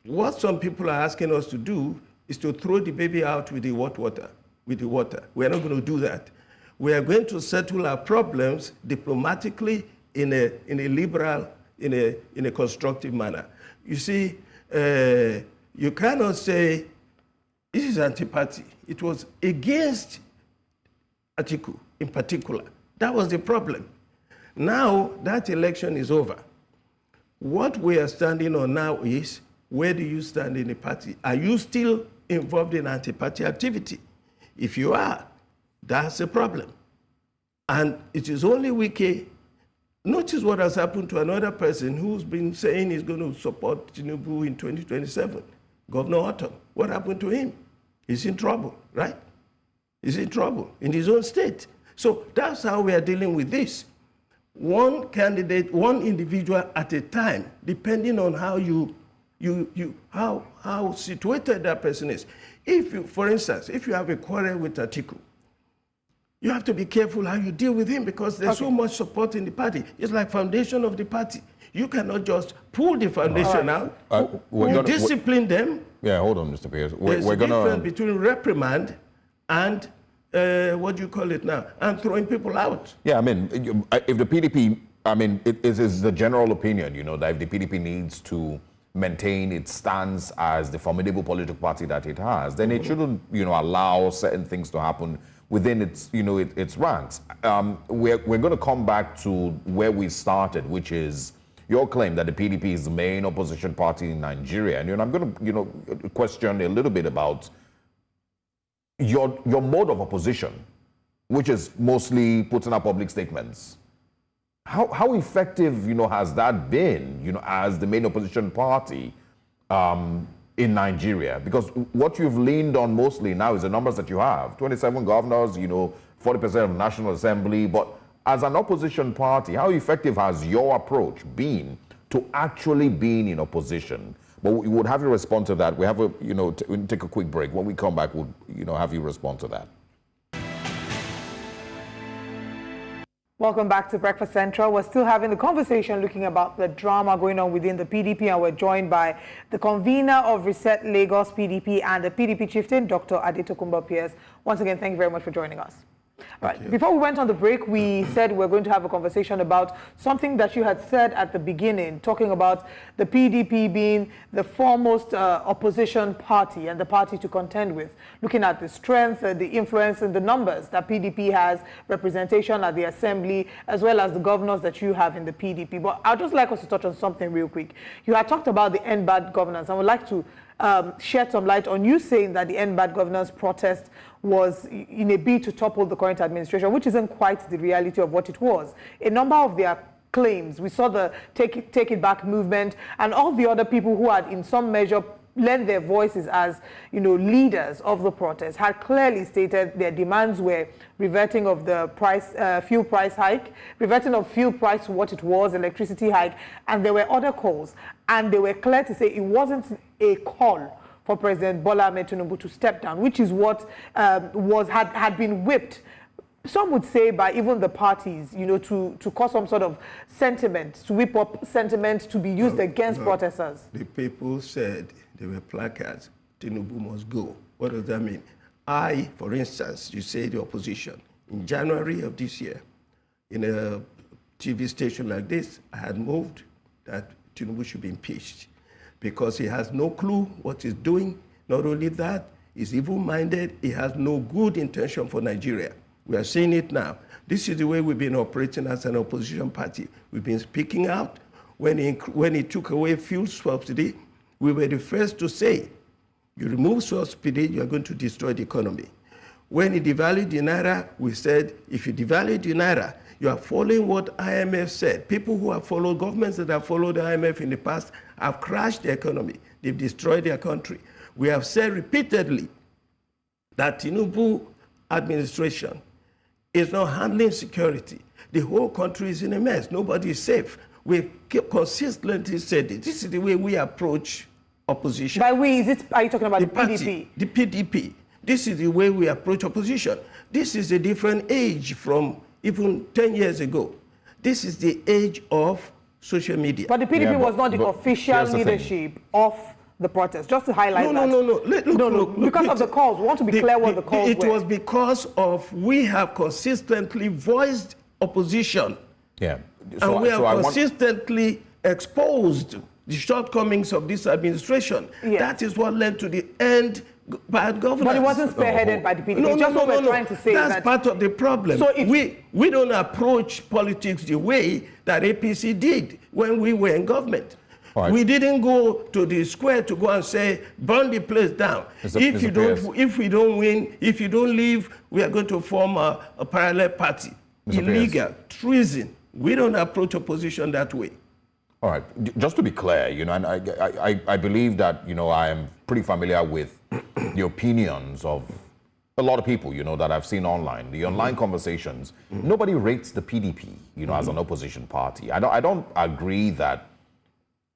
What some people are asking us to do is to throw the baby out with the water. We're not going to do that. We are going to settle our problems diplomatically in a liberal, in a constructive manner. You see, you cannot say this is anti-party. It was against Atiku in particular. That was the problem. Now that election is over. What we are standing on now is, where do you stand in the party? Are you still involved in anti-party activity? If you are, that's a problem. And it is only Wike. Notice what has happened to another person who's been saying he's going to support Tinubu in 2027, Governor Otto. What happened to him? He's in trouble, right? He's in trouble in his own state. So that's how we are dealing with this. One candidate, one individual at a time, depending on how how situated that person is. If you, for instance, if you have a quarrel with Atiku, you have to be careful how you deal with him, because there's so much support in the party. It's like foundation of the party. You cannot just pull the foundation out. You discipline them. Yeah, hold on, Mr. Pierce. There's a difference between reprimand and what do you call it now? And throwing people out. Yeah, I mean, if the PDP, I mean, it is the general opinion, you know, that if the PDP needs to maintain its stance as the formidable political party that it has, then it shouldn't, you know, allow certain things to happen within its, you know, its ranks. We're going to come back to where we started, which is your claim that the PDP is the main opposition party in Nigeria. And, you know, I'm going to, you know, question a little bit about your mode of opposition, which is mostly putting out public statements. How effective, you know, has that been, you know, as the main opposition party in Nigeria? Because what you've leaned on mostly now is the numbers that you have. 27 governors, you know, 40% of the National Assembly. But as an opposition party, how effective has your approach been to actually being in opposition? But we would have you respond to that. We have a, you know, we'll take a quick break. When we come back, we'll, you know, have you respond to that. Welcome back to Breakfast Central. We're still having the conversation looking about the drama going on within the PDP, and we're joined by the convener of Reset Lagos PDP and the PDP chieftain, Dr. Adeola Pierce. Once again, thank you very much for joining us. All right. Before we went on the break, we said we're going to have a conversation about something that you had said at the beginning, talking about the PDP being the foremost opposition party and the party to contend with, looking at the strength, the influence and the numbers that PDP has, representation at the assembly, as well as the governors that you have in the PDP. But I'd just like us to touch on something real quick. You had talked about the end bad governance. I would like to shed some light on you saying that the end bad governance protest was in a bid to topple the current administration, which isn't quite the reality of what it was. A number of their claims, we saw the Take It Back movement and all the other people who had in some measure lent their voices as, you know, leaders of the protest, had clearly stated their demands were reverting of the price, fuel price hike, reverting of fuel price to what it was, electricity hike, and there were other calls. And they were clear to say it wasn't a call for President Bola Tinubu to step down, which is what had been whipped, some would say, by even the parties, you know, to cause some sort of sentiment, to whip up sentiment to be used against protesters. The people said, there were placards, Tinubu must go. What does that mean? I, for instance, you say the opposition, in January of this year, in a TV station like this, I had moved that Tinubu should be impeached because he has no clue what he's doing. Not only that, he's evil-minded. He has no good intention for Nigeria. We are seeing it now. This is the way we've been operating as an opposition party. We've been speaking out. When he took away fuel subsidy, we were the first to say, you remove subsidy, you're going to destroy the economy. When he devalued the Naira, we said, if you devalue the Naira, you are following what IMF said. People who have followed, governments that have followed the IMF in the past have crashed the economy. They've destroyed their country. We have said repeatedly that Tinubu administration is not handling security. The whole country is in a mess. Nobody is safe. We've consistently said it. This is the way we approach opposition. By we, are you talking about the PDP? PDP? The PDP. This is the way we approach opposition. This is a different age from even 10 years ago. This is the age of social media. But the PDP was not the official leadership of the protest, just to highlight that. No. Because of the calls. We want to be clear what the calls were. It was because of we have consistently voiced opposition. Yeah. and we have consistently exposed the shortcomings of this administration. Yes. That is what led to the end bad governance. But it wasn't spearheaded by the PDP. No, it's just what we're trying to say. That's part of the problem. So we don't approach politics the way that APC did when we were in government. Right. We didn't go to the square to go and say, burn the place down. If we don't win, if you don't leave, we are going to form a parallel party. Illegal, treason. We don't approach opposition that way. All right. Just to be clear, you know, and I believe that, you know, I am pretty familiar with the opinions of a lot of people, you know, that I've seen online. The online conversations, nobody rates the PDP, you know, as an opposition party. I don't agree that,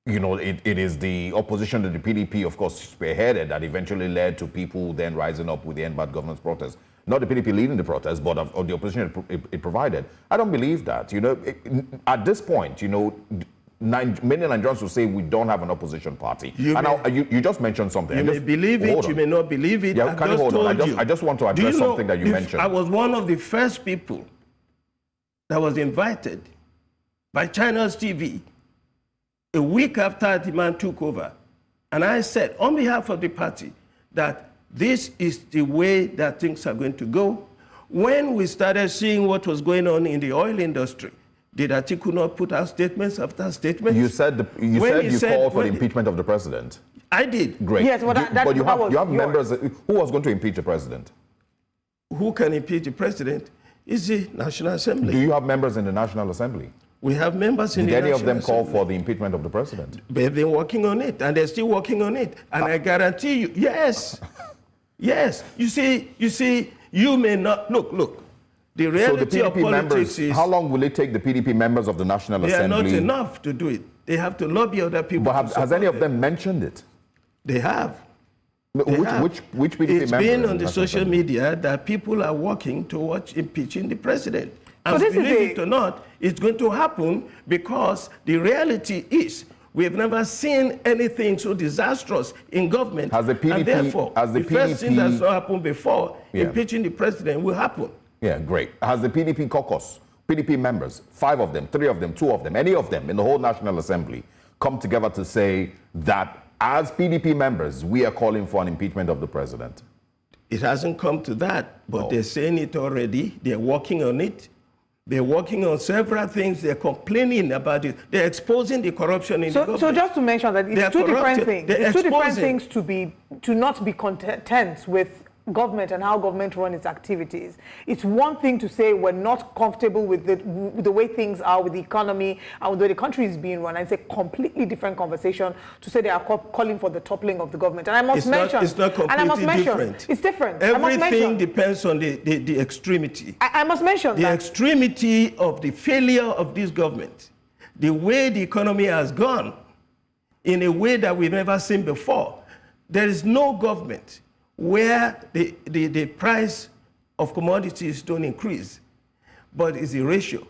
you know, it is the opposition to the PDP, of course, spearheaded that eventually led to people then rising up with the End Bad Governance protest. Not the PDP leading the protest, but of the opposition it provided. I don't believe that. You know, at this point, you know, many Nigerians will say we don't have an opposition party. You just mentioned something. You may believe it, you may not believe it. Yeah, can you hold on? I just want to address something that you mentioned. I was one of the first people that was invited by China's TV a week after the man took over. And I said, on behalf of the party, that this is the way that things are going to go. When we started seeing what was going on in the oil industry, did Atiku not put out statements after statements? You said you called for the impeachment of the president. I did. Great. Yes, but you have members. Who was going to impeach the president? Who can impeach the president? Is the National Assembly. Do you have members in the National Assembly? We have members in the National Assembly. Did any of them call for the impeachment of the president? They've been working on it, and they're still working on it. And I guarantee you, yes, yes. You see, you may not look. The reality of politics is... How long will it take the PDP members of the National Assembly? They are not enough to do it. They have to lobby other people. But has any of them mentioned it? They have. Which PDP members? It's been on the social media that people are working towards impeaching the president. And so believe it or not, it's going to happen because the reality is we have never seen anything so disastrous in government. Has the PDP, and therefore, the first thing that's not happened before, impeaching the president will happen. Yeah, great. Has the PDP caucus, PDP members, 5 of them, 3 of them, 2 of them, any of them in the whole National Assembly come together to say that as PDP members, we are calling for an impeachment of the president? It hasn't come to that, but they're saying it already. They're working on it. They're working on several things. They're complaining about it. They're exposing the corruption in the government. So just to mention that it's two different things. It's two different things to not be content with government and how government run its activities. It's one thing to say we're not comfortable with the way things are with the economy and with the way the country is being run. And it's a completely different conversation to say they are calling for the toppling of the government. And I must mention, it's not completely different. It's different. Everything depends on the extremity. I must mention the extremity of the failure of this government, the way the economy has gone in a way that we've never seen before. There is no government where the price of commodities don't increase, but it's a ratio.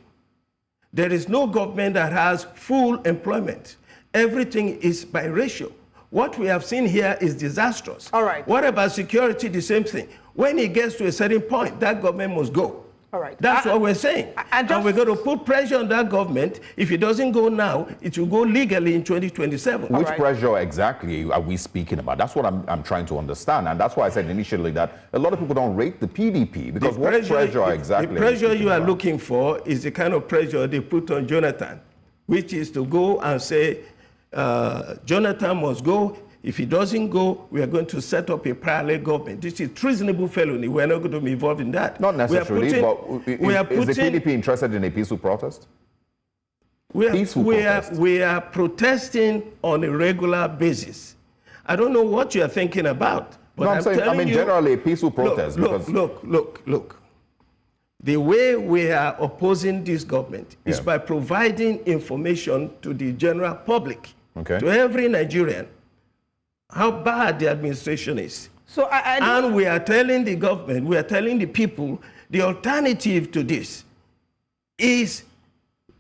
There is no government that has full employment. Everything is by ratio. What we have seen here is disastrous. All right. What about security? The same thing. When it gets to a certain point, that government must go. All right. That's what we're saying. And we're going to put pressure on that government. If it doesn't go now, it will go legally in 2027. Which pressure exactly are we speaking about? That's what I'm trying to understand. And that's why I said initially that a lot of people don't rate the PDP because what pressure exactly? The pressure you are looking for is the kind of pressure they put on Jonathan, which is to go and say, Jonathan must go. If he doesn't go, we are going to set up a parallel government. This is treasonable felony. We're not going to be involved in that. Not necessarily, but is the PDP interested in a peaceful protest? We are protesting on a regular basis. I don't know what you are thinking about. But no, I'm saying, I mean, generally a peaceful protest. Look. The way we are opposing this government is by providing information to the general public, to every Nigerian, how bad the administration is. And we are telling the government, we are telling the people, the alternative to this is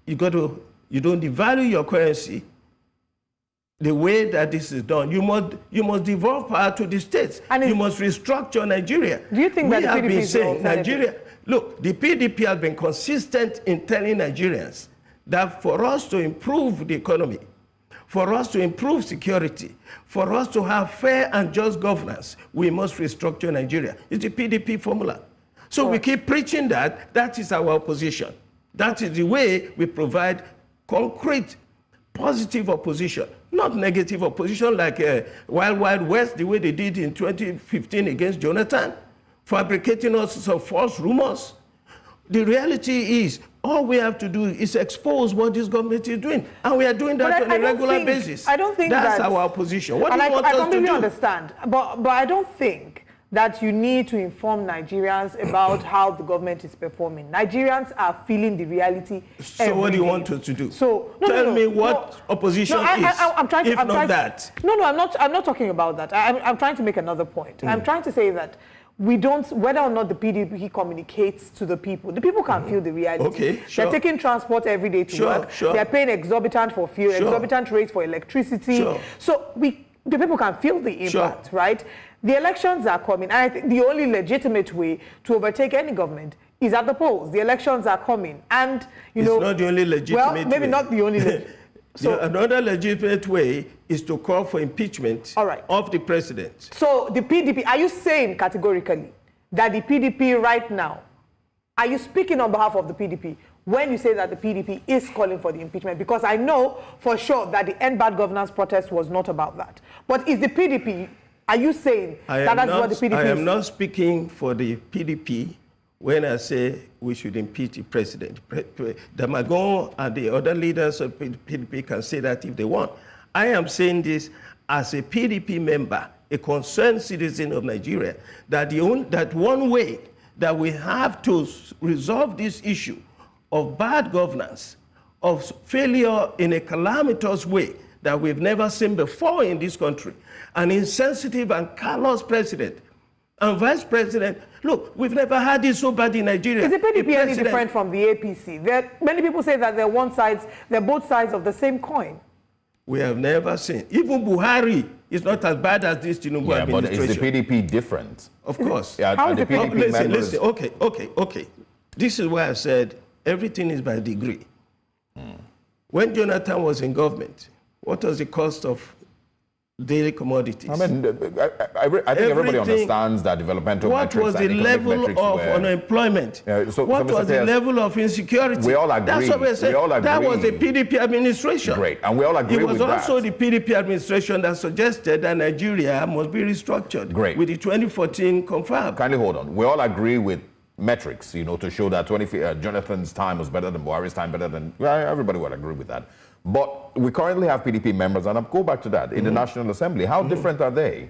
you don't devalue your currency the way that this is done. You must devolve power to the states. And you must restructure Nigeria. Do you think that the PDP is saying Nigeria? Look, the PDP has been consistent in telling Nigerians that for us to improve the economy, for us to improve security, for us to have fair and just governance, we must restructure Nigeria. It's the PDP formula. So we keep preaching that. That is our opposition. That is the way we provide concrete, positive opposition, not negative opposition like Wild Wild West, the way they did in 2015 against Jonathan, fabricating all sorts of false rumors. The reality is, all we have to do is expose what this government is doing. And we are doing that on a regular basis. I don't think that's our opposition. What do you want us to do? I completely understand. But I don't think that you need to inform Nigerians about how the government is performing. Nigerians are feeling the reality. So what do you want us to do? So tell me what opposition is. I'm trying to, I'm not talking about that. I'm trying to make another point. I'm trying to say that we don't, whether or not the PDP communicates to the people can feel the reality. Okay, sure. They're taking transport every day to work. They're paying exorbitant for fuel, exorbitant rates for electricity. So the people can feel the impact, right? The elections are coming, and I think the only legitimate way to overtake any government is at the polls. The elections are coming, and it's not the only legitimate way. Well, maybe not the only. So another legitimate way is to call for impeachment of the president. So the PDP, are you saying categorically that the PDP right now, are you speaking on behalf of the PDP when you say that the PDP is calling for the impeachment? Because I know for sure that the End Bad Governance protest was not about that. But is the PDP, are you saying that's what the PDP is? I am not speaking for the PDP when I say we should impeach the president. Damagon and the other leaders of PDP can say that if they want. I am saying this as a PDP member, a concerned citizen of Nigeria, that one way that we have to resolve this issue of bad governance, of failure in a calamitous way that we've never seen before in this country, an insensitive and callous president and vice president. Look, we've never had this so bad in Nigeria. Is the PDP any different from the APC? Many people say that they're both sides of the same coin. We have never seen. Even Buhari is not as bad as this Tinubu administration. But is the PDP different? Of course. How is the PDP listen. Okay. This is why I said everything is by degree. When Jonathan was in government, what was the cost of daily commodities? I mean, I think everybody understands that developmental metrics. What was the level of unemployment? What was the level of insecurity? We all agree. That's what we said. That was the PDP administration. Great, and we all agree with that. It was also the PDP administration that suggested that Nigeria must be restructured. Great. With the 2014 confirm. Kindly hold on. We all agree with metrics, to show that Jonathan's time was better than Buhari's time, better than, everybody would agree with that. But we currently have PDP members, and I'll go back to that, in the National Assembly. How different are they?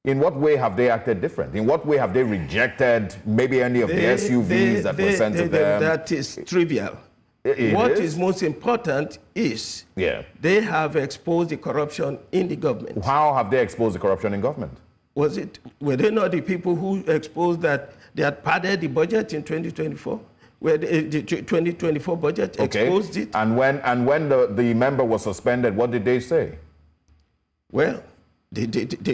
In what way have they acted different? In what way have they rejected maybe any of the SUVs that were sent to them? That is trivial. What is most important is they have exposed the corruption in the government. How have they exposed the corruption in government? Were they not the people who exposed that they had padded the budget in 2024? Where the 2024 budget exposed it. And when the member was suspended, what did they say? Well, they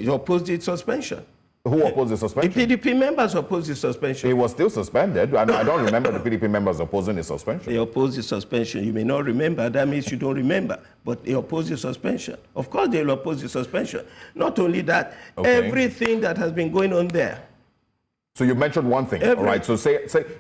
opposed the suspension. Who opposed the suspension? The PDP members opposed the suspension. He was still suspended. I don't remember the PDP members opposing the suspension. They opposed the suspension. You may not remember. That means you don't remember. But they opposed the suspension. Of course, they will oppose the suspension. Not only that, everything that has been going on there. So you mentioned one thing, all right? So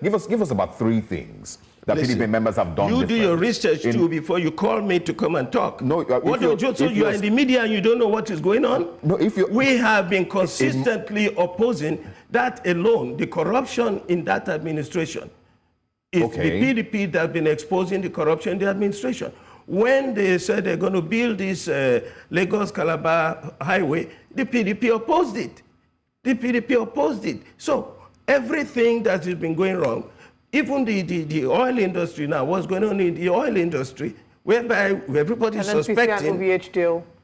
give us about 3 things that PDP members have done. You do your research too before you call me to come and talk. No, you are in the media and you don't know what is going on. No, we have been consistently opposing that alone. The corruption in that administration is the PDP that has been exposing the corruption in the administration. When they said they're going to build this Lagos-Calabar highway, the PDP opposed it. The PDP opposed it. So everything that has been going wrong, even the oil industry now, what's going on in the oil industry, whereby everybody is suspecting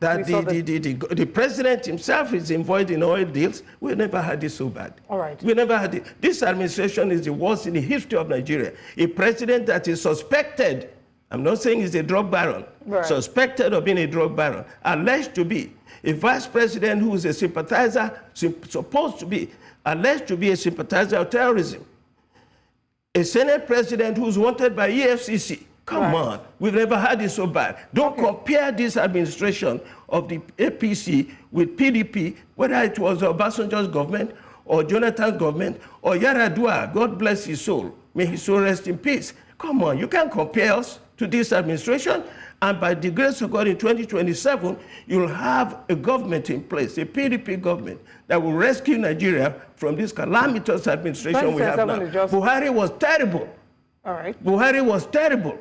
that the president himself is involved in oil deals. We never had this so bad. All right. We never had it. This administration is the worst in the history of Nigeria. A president that is suspected, I'm not saying he's a drug baron, suspected of being a drug baron, alleged to be. A vice president who is a sympathizer, supposed to be, alleged to be a sympathizer of terrorism. A Senate president who's wanted by EFCC, Come on, we've never had it so bad. Don't compare this administration of the APC with PDP, whether it was Obasanjo's government or Jonathan's government or Yaradua, God bless his soul. May his soul rest in peace. Come on, you can't compare us to this administration. And by the grace of God, in 2027, you'll have a government in place, a PDP government, that will rescue Nigeria from this calamitous administration we have now. Buhari was terrible. All right. Buhari was terrible.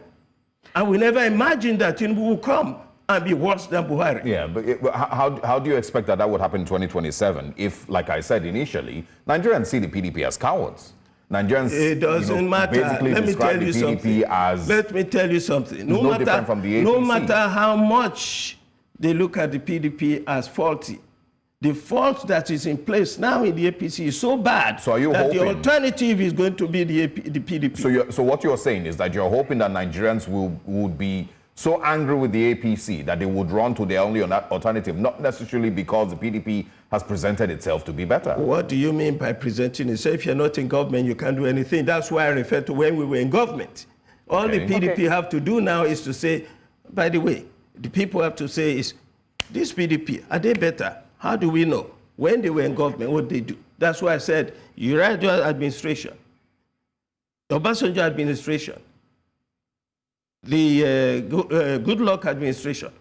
And we never imagined that Tinubu would come and be worse than Buhari. Yeah, but how do you expect that would happen in 2027 if, like I said initially, Nigerians see the PDP as cowards? Nigerians, it doesn't matter. Let me tell you something. Let me tell you something. No different from the APC. No matter how much they look at the PDP as faulty, the fault that is in place now in the APC is so bad that the alternative is going to be the PDP. So what you're saying is that you're hoping that Nigerians would be so angry with the APC that they would run to their only alternative, not necessarily because the PDP has presented itself to be better. What do you mean by presenting itself? If you're not in government, you can't do anything. That's why I refer to when we were in government. All the PDP have to do now is to say, by the way, the people have to say is, this PDP, are they better? How do we know? When they were in government, what they do? That's why I said, Yaradua administration, Obasanjo administration, the Good Luck administration,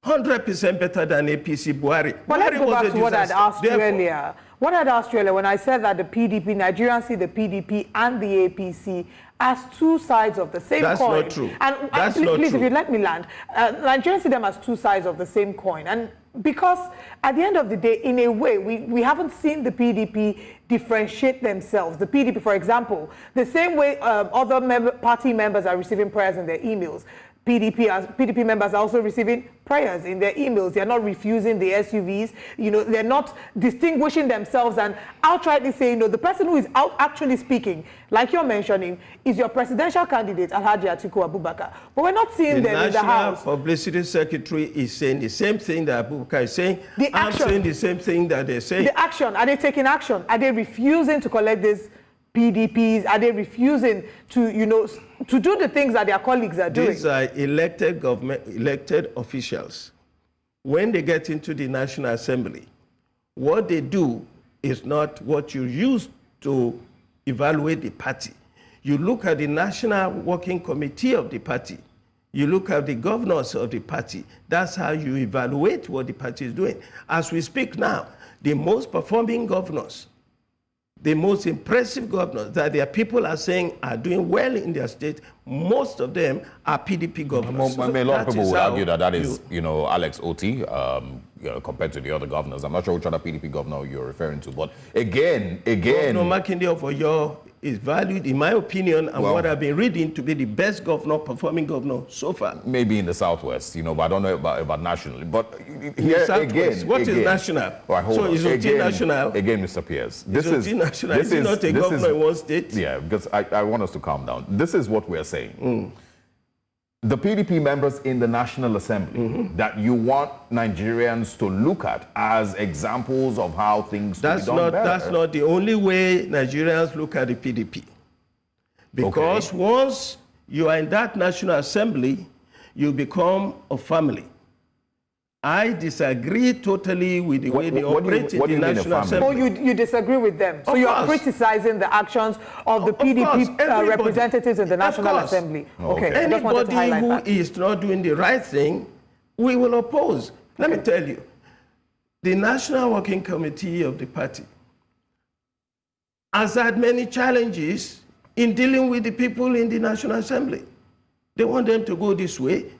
100% better than APC Buhari. But let's go back to what I'd asked you earlier. What I'd asked you earlier when I said that the PDP, Nigerians see the PDP and the APC as two sides of the same coin. That's not true. And That's not please, true. if you let me land, Nigerians see them as two sides of the same coin. And because at the end of the day, in a way, we haven't seen the PDP differentiate themselves. The PDP, for example, the same way other party members are receiving prayers in their emails, PDP members are also receiving prayers in their emails. They're not refusing the SUVs. You know, they're not distinguishing themselves and outrightly saying, no, the person who is out actually speaking, like you're mentioning, is your presidential candidate, Alhaji Atiku Abubakar. But we're not seeing them in the House. The National Publicity Secretary is saying the same thing that Abubakar is saying. I'm saying the same thing that they're saying. The action, are they taking action? Are they refusing to collect these PDPs? Are they refusing to, you know, to do the things that their colleagues are doing? These are elected officials. When they get into the National Assembly, what they do is not what you use to evaluate the party. You look at the National Working Committee of the party. You look at the governors of the party. That's how you evaluate what the party is doing. As we speak now, the most performing governors, the most impressive governors that their people are saying are doing well in their state, most of them are PDP governors. A lot of people would argue that is, you know, Alex Oti, you know, compared to the other governors. I'm not sure which other PDP governor you're referring to, but again. Governor Makinde of Oyo is valued, in my opinion, and what I've been reading, to be the best governor, performing governor so far. Maybe in the Southwest, you know, but I don't know about nationally. But here again, what is national? Right, so is Oti national? Again, Mr. Pierce, this is national. Is not a governor in one state? Yeah, because I want us to calm down. This is what we're saying. The PDP members in the National Assembly that you want Nigerians to look at as examples of how things should be done better. That's not the only way Nigerians look at the PDP. Because once you are in that National Assembly, you become a family. I disagree totally with the way they operate in the National Assembly. Oh, you disagree with them? So you are criticizing the actions of the PDP representatives in the National Assembly? Okay. Anybody who is not doing the right thing, we will oppose. Let me tell you, the National Working Committee of the party has had many challenges in dealing with the people in the National Assembly. They want them to go this way.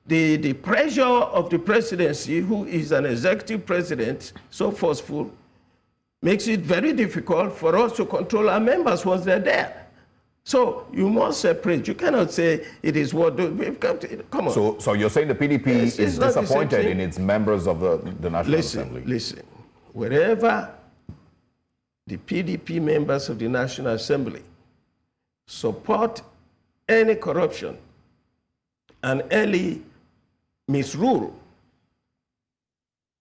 The pressure of the presidency, who is an executive president, so forceful, makes it very difficult for us to control our members once they're there. So you must separate. You cannot say it is what we've got to, come on. So you're saying the PDP is disappointed in its members of the National Assembly? Listen, wherever the PDP members of the National Assembly support any corruption and any misrule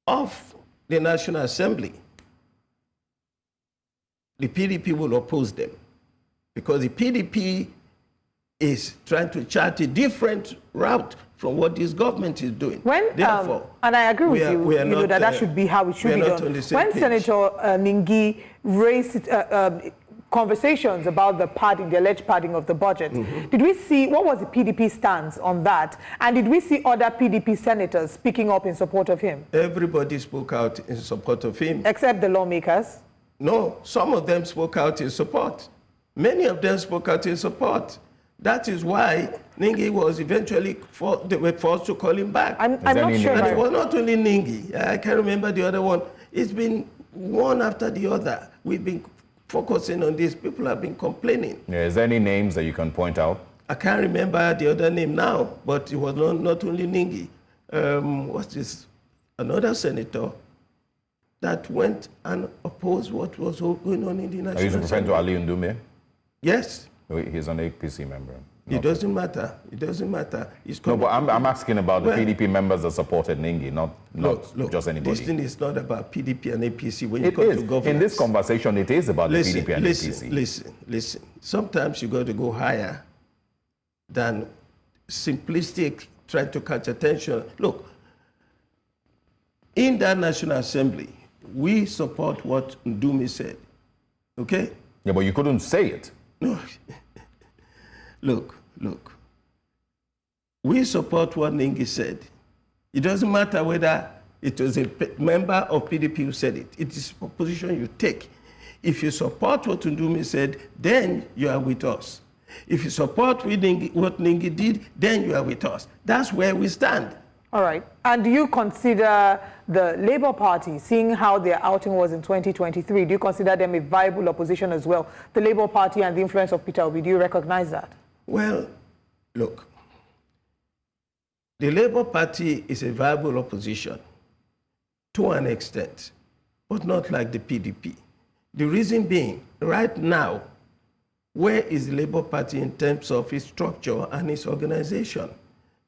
of the National Assembly, the PDP will oppose them. Because the PDP is trying to chart a different route from what this government is doing. Therefore, and I agree with you, we are not, that should be how it should be done. When Senator Ningi raised conversations about the padding, the alleged padding of the budget, did we see, what was the PDP stance on that? And did we see other PDP senators speaking up in support of him? Everybody spoke out in support of him. Except the lawmakers? No, some of them spoke out in support. Many of them spoke out in support. That is why Ningi was eventually, they were forced to call him back. I'm not sure. And it was not only Ningi. I can't remember the other one. It's been one after the other. We've been focusing on this. People have been complaining. Yeah, is there any names that you can point out? I can't remember the other name now, but it was not only Ningi. What's this? Another senator that went and opposed what was going on in the National Assembly. Are you referring to Ali Ndume? Yes. He's an APC member. It doesn't matter. It doesn't matter. No, but I'm asking about the PDP members that supported Ningi, not just anybody. This thing is not about PDP and APC. When it you come is. to governance. In this conversation, it is about the PDP and APC. Listen. Sometimes you got to go higher than simplistic trying to catch attention. Look, in that National Assembly, we support what Ndumi said. Okay? Yeah, but you couldn't say it. No. Look. We support what Ningi said. It doesn't matter whether it was a member of PDP who said it. It is a position you take. If you support what Ndumi said, then you are with us. If you support what Ningi did, then you are with us. That's where we stand. All right. And do you consider the Labour Party, seeing how their outing was in 2023, do you consider them a viable opposition as well? The Labour Party and the influence of Peter Obi, do you recognize that? Well, look, the Labour Party is a viable opposition to an extent, but not like the PDP. The reason being, right now, where is the Labour Party in terms of its structure and its organization?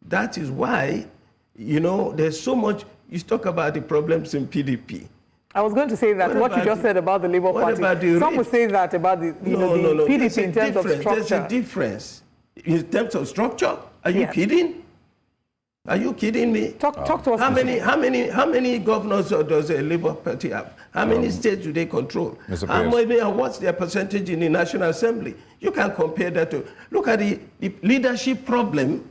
That is why, you know, there's so much. You talk about the problems in PDP. I was going to say that, what you just said about the Labour Party. Some would say that about the, the PDP in terms of structure. There's a difference. In terms of structure, are you kidding? Are you kidding me? Talk to us. How many governors does a Labour Party have? How many states do they control? How many, and what's their percentage in the National Assembly? You can compare that to, look at the leadership problem,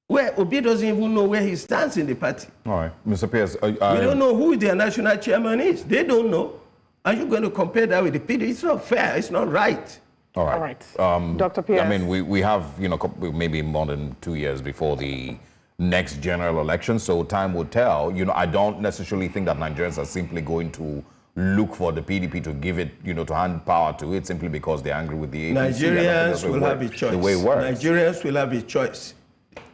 where Obi doesn't even know where he stands in the party. All right, Mr. Pierce. We don't know who their national chairman is. They don't know. Are you going to compare that with the PDP? It's not fair. It's not right. All right. Dr. Pierce. I mean, we have, you know, maybe more than 2 years before the next general election, so time will tell. You know, I don't necessarily think that Nigerians are simply going to look for the PDP to give it, you know, to hand power to it simply because they're angry with the APC. Nigerians will have a choice. The way it works. Nigerians will have a choice.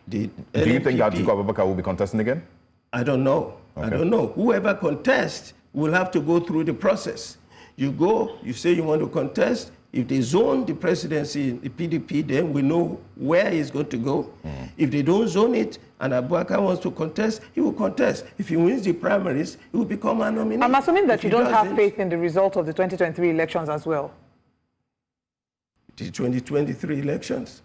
Do you think that Atiku Abubakar will be contesting again? I don't know. Okay. I don't know. Whoever contests will have to go through the process. You go, you say you want to contest. If they zone the presidency in the PDP, then we know where he's going to go. If they don't zone it and Abubakar wants to contest, he will contest. If he wins the primaries, he will become a nominee. I'm assuming that you don't have faith in the result of the 2023 elections as well. The 2023 elections?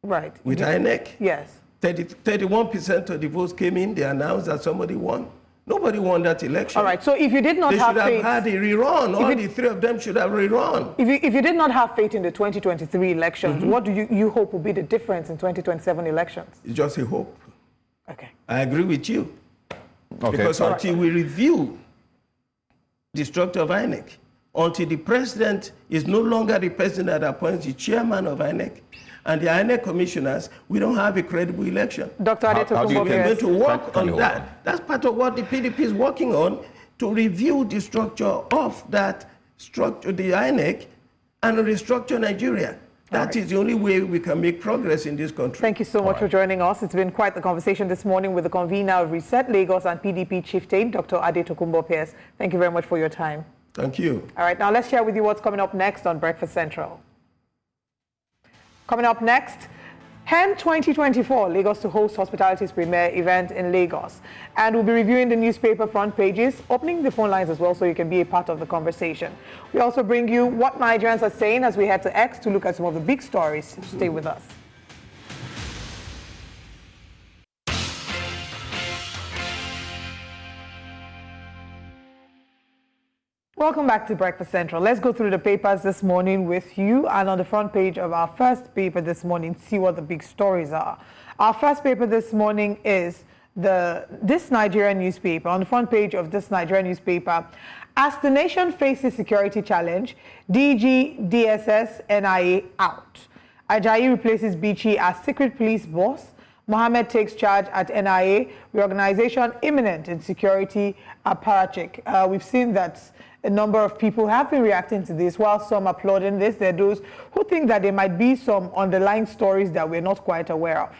Right. With INEC? Yes. 31% of the votes came in, they announced that somebody won. Nobody won that election. All right, so if you did not have faith... They should have had a rerun. All the three of them should have rerun. If you did not have faith in the 2023 elections, what do you hope will be the difference in 2027 elections? It's just a hope. Okay. I agree with you. Okay. Because until we review the structure of INEC, until the president is no longer the president that appoints the chairman of INEC, and the INEC commissioners, we don't have a credible election. Dr. Adeola We're going to work on that. That's part of what the PDP is working on, to review the structure of that structure, the INEC, and restructure Nigeria. That is the only way we can make progress in this country. Thank you so much for joining us. It's been quite the conversation this morning with the convener of Reset Lagos and PDP chieftain, Dr. Adeola Pierce. Thank you very much for your time. Thank you. All right, now let's share with you what's coming up next on Breakfast Central. Coming up next, HEN 2024, Lagos to host hospitality's premier event in Lagos. And we'll be reviewing the newspaper front pages, opening the phone lines as well so you can be a part of the conversation. We also bring you what Nigerians are saying as we head to X to look at some of the big stories. Stay with us. Welcome back to Breakfast Central. Let's go through the papers this morning with you. And on the front page of our first paper this morning, see what the big stories are. Our first paper this morning is this Nigerian newspaper. On the front page of this Nigerian newspaper, as the nation faces security challenge, DG, DSS, NIA out. Ajayi replaces Bichi as secret police boss. Mohammed takes charge at NIA. Reorganization imminent in security apparatchik. We've seen that a number of people have been reacting to this. While some applauding this, there are those who think that there might be some underlying stories that we're not quite aware of.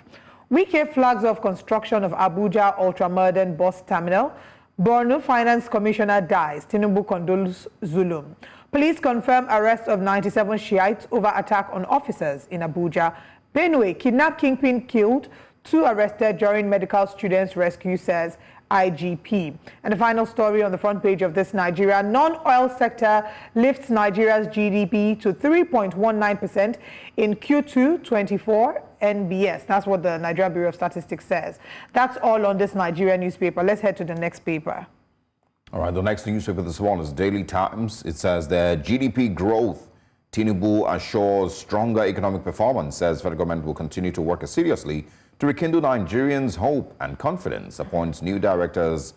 Wike flags off construction of Abuja ultramodern bus terminal. Borno Finance Commissioner dies. Tinubu condoles Zulum. Police confirm arrest of 97 Shiites over attack on officers in Abuja. Benue, kidnap kingpin killed. 2 arrested during medical students' rescue, says IGP. And the final story on the front page of this Nigeria, non-oil sector lifts Nigeria's GDP to 3.19% in Q2 24 NBS. That's what the Nigeria Bureau of Statistics says. That's all on this Nigeria newspaper. Let's head to the next paper. All right, the next newspaper this morning is Daily Times. It says the GDP growth. Tinubu assures stronger economic performance, says federal government will continue to work seriously to rekindle Nigerians' hope and confidence, appoints new directors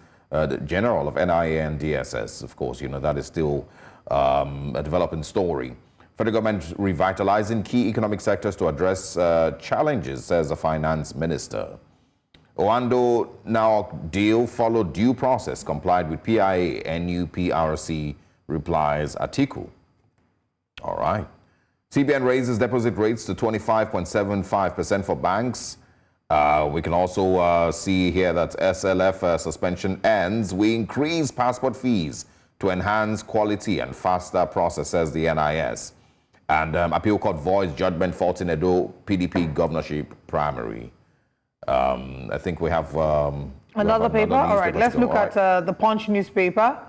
general of NIA and DSS. Of course, you know, that is still a developing story. Federal government revitalizing key economic sectors to address challenges, says the finance minister. Oando now deal followed due process, complied with PIA, NUPRC, replies Atiku. All right. CBN raises deposit rates to 25.75% for banks. We can also see here that SLF suspension ends. We increase passport fees to enhance quality and faster processes, the NIS. And appeal court voids judgment faulting Edo PDP governorship primary. I think we have another paper. All right, let's look at the Punch newspaper.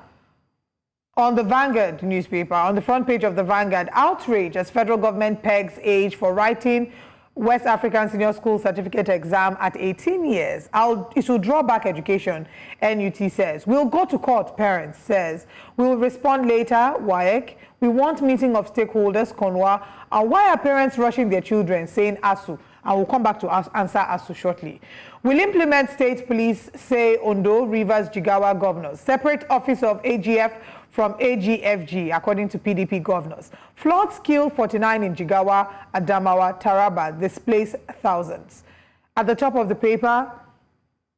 On the Vanguard newspaper, on the front page of the Vanguard, outrage as federal government pegs age for writing West African Senior School Certificate exam at 18 years. It will draw back education, NUT says. We'll go to court, parents says. We'll respond later, WAEC. We want meeting of stakeholders, Konwa. And why are parents rushing their children, saying ASUU? And we'll come back to answer ASUU shortly. We'll implement state police, say Ondo, Rivers, Jigawa governors. Separate office of AGF from AGFG, according to PDP governors. Floods kill 49 in Jigawa, Adamawa, Taraba, displace thousands. At the top of the paper,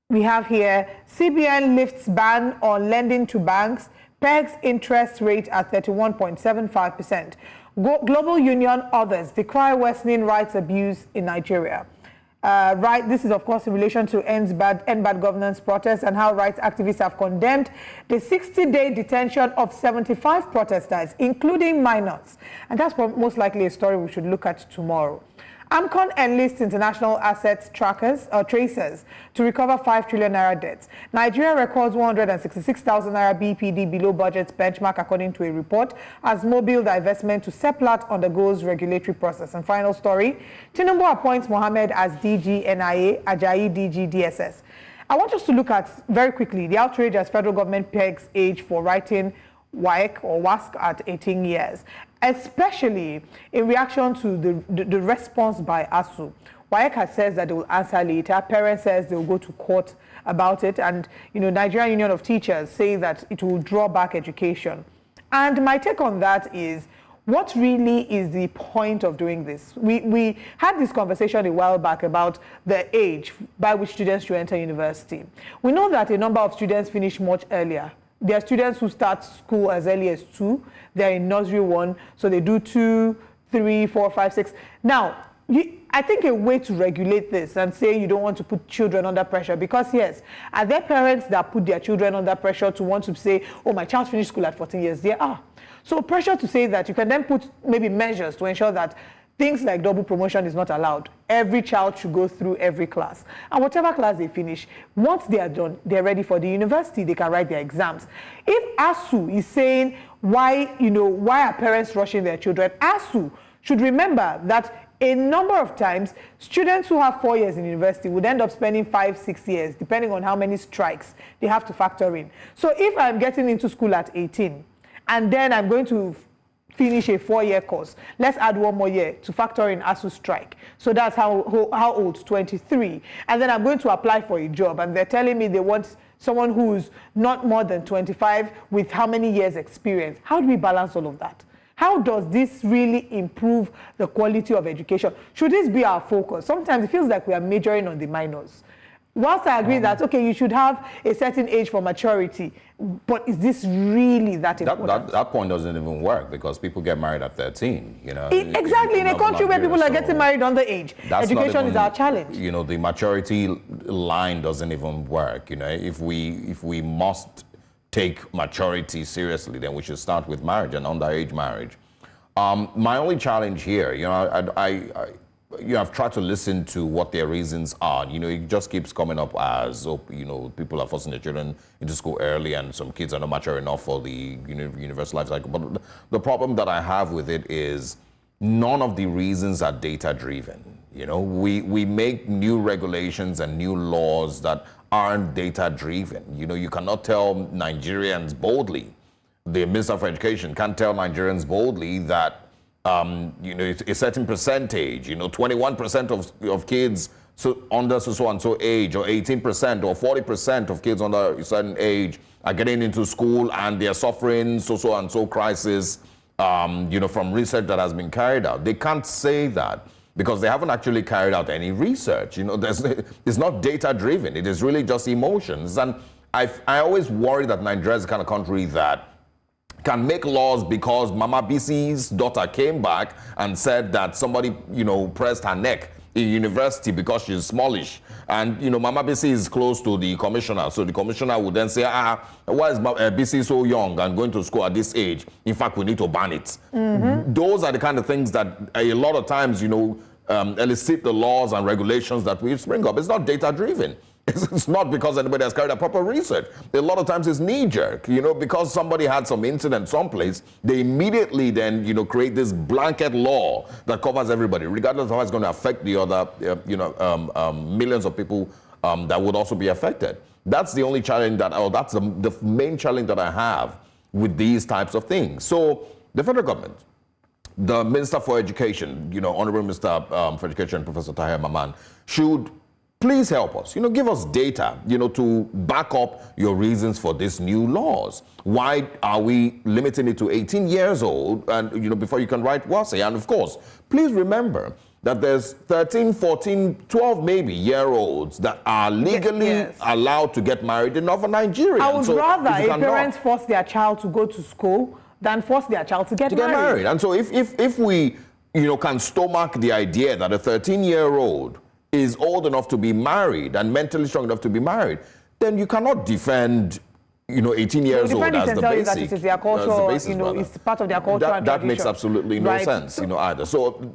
we have here, CBN lifts ban on lending to banks, pegs interest rate at 31.75%. Global Union others decry worsening rights abuse in Nigeria. This is, of course, in relation to end bad governance protests and how rights activists have condemned the 60-day detention of 75 protesters, including minors. And that's most likely a story we should look at tomorrow. AMCON enlists international assets tracers to recover 5 trillion naira debts. Nigeria records 166,000 naira BPD below budget benchmark, according to a report, as mobile divestment to Seplat undergoes regulatory process. And final story, Tinubu appoints Mohammed as DG NIA, Ajayi DG DSS. I want us to look at, very quickly, the outrage as federal government pegs age for writing WAEC or WASC at 18 years, especially in reaction to the response by ASUU. WAEC has said that they will answer later. Parents says they will go to court about it. And, you know, Nigerian Union of Teachers say that it will draw back education. And my take on that is, what really is the point of doing this? We had this conversation a while back about the age by which students should enter university. We know that a number of students finish much earlier. There are students who start school as early as 2. They're in nursery 1, so they do 2, 3, 4, 5, 6. Now, I think a way to regulate this and say you don't want to put children under pressure, because yes, are there parents that put their children under pressure to want to say, oh, my child finished school at 14 years? There are. So pressure to say that you can then put maybe measures to ensure that things like double promotion is not allowed. Every child should go through every class. And whatever class they finish, once they are done, they're ready for the university, they can write their exams. If ASUU is saying, why are parents rushing their children? ASUU should remember that a number of times, students who have 4 years in university would end up spending 5, 6 years, depending on how many strikes they have to factor in. So if I'm getting into school at 18, and then I'm going to finish a 4-year course, let's add 1 more year to factor in ASUU strike. So that's how old? 23. And then I'm going to apply for a job, and they're telling me they want someone who's not more than 25 with how many years experience. How do we balance all of that? How does this really improve the quality of education? Should this be our focus? Sometimes it feels like we are majoring on the minors. Whilst I agree that, okay, you should have a certain age for maturity, but is this really that important? That point doesn't even work because people get married at 13, you know. Exactly, in a country where people are getting married underage. Education is our challenge. You know, the maturity line doesn't even work, you know. If we must take maturity seriously, then we should start with marriage and underage marriage. My only challenge here, you know, I've tried to listen to what their reasons are. You know, it just keeps coming up as, you know, people are forcing their children into school early and some kids are not mature enough for the universal life cycle. But the problem that I have with it is none of the reasons are data-driven. You know, we make new regulations and new laws that aren't data-driven. You know, you cannot tell Nigerians boldly, the Minister for Education can't tell Nigerians boldly that you know, a certain percentage, you know, 21% of kids under so and so age, or 18% or 40% of kids under a certain age are getting into school and they're suffering so and so crisis, you know, from research that has been carried out. They can't say that because they haven't actually carried out any research. You know, it's not data driven. It is really just emotions. And I always worry that Nigeria is the kind of country that can make laws because Mama BC's daughter came back and said that somebody, you know, pressed her neck in university because she's smallish. And, you know, Mama BC is close to the commissioner. So the commissioner would then say, why is BC so young and going to school at this age? In fact, we need to ban it. Mm-hmm. Those are the kind of things that a lot of times, you know, elicit the laws and regulations that we spring up. It's not data driven. It's not because anybody has carried out proper research. A lot of times it's knee-jerk, you know, because somebody had some incident someplace, they immediately then, you know, create this blanket law that covers everybody, regardless of how it's going to affect the other, you know, millions of people that would also be affected. That's the only challenge that's the main challenge that I have with these types of things. So the federal government, the Minister for Education, you know, Honorable Minister for Education, Professor Tahir Mamman, should please help us, you know, give us data, you know, to back up your reasons for these new laws. Why are we limiting it to 18 years old and, you know, before you can write WASE? And of course, please remember that there's 13, 14, 12 maybe year-olds that are legally allowed to get married in Northern Nigeria. I would rather parents force their child to go to school than force their child to get married. And so if we, you know, can stomach the idea that a 13-year-old is old enough to be married and mentally strong enough to be married, then you cannot defend, you know, 18 years old as the basic. That it is their culture, you know, it's part of their culture and that makes absolutely no sense, you know, either. So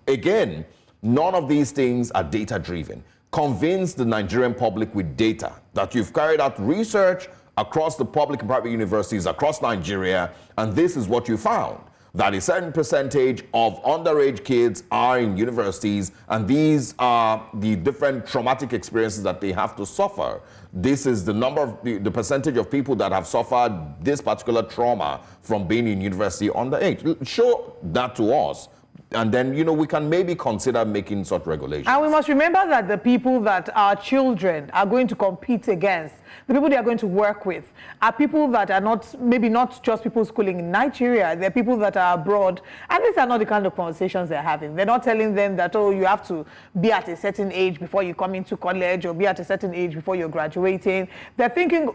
again, none of these things are data driven. Convince the Nigerian public with data that you've carried out research across the public and private universities across Nigeria, and this is what you found. That a certain percentage of underage kids are in universities, and these are the different traumatic experiences that they have to suffer. This is the number of the percentage of people that have suffered this particular trauma from being in university underage. Show that to us, and then, you know, we can maybe consider making such regulations. And we must remember that the people that our children are going to compete against, the people they are going to work with, are people that are not, maybe not just people schooling in Nigeria, they're people that are abroad. And these are not the kind of conversations they're having. They're not telling them that, oh, you have to be at a certain age before you come into college, or be at a certain age before you're graduating. They're thinking,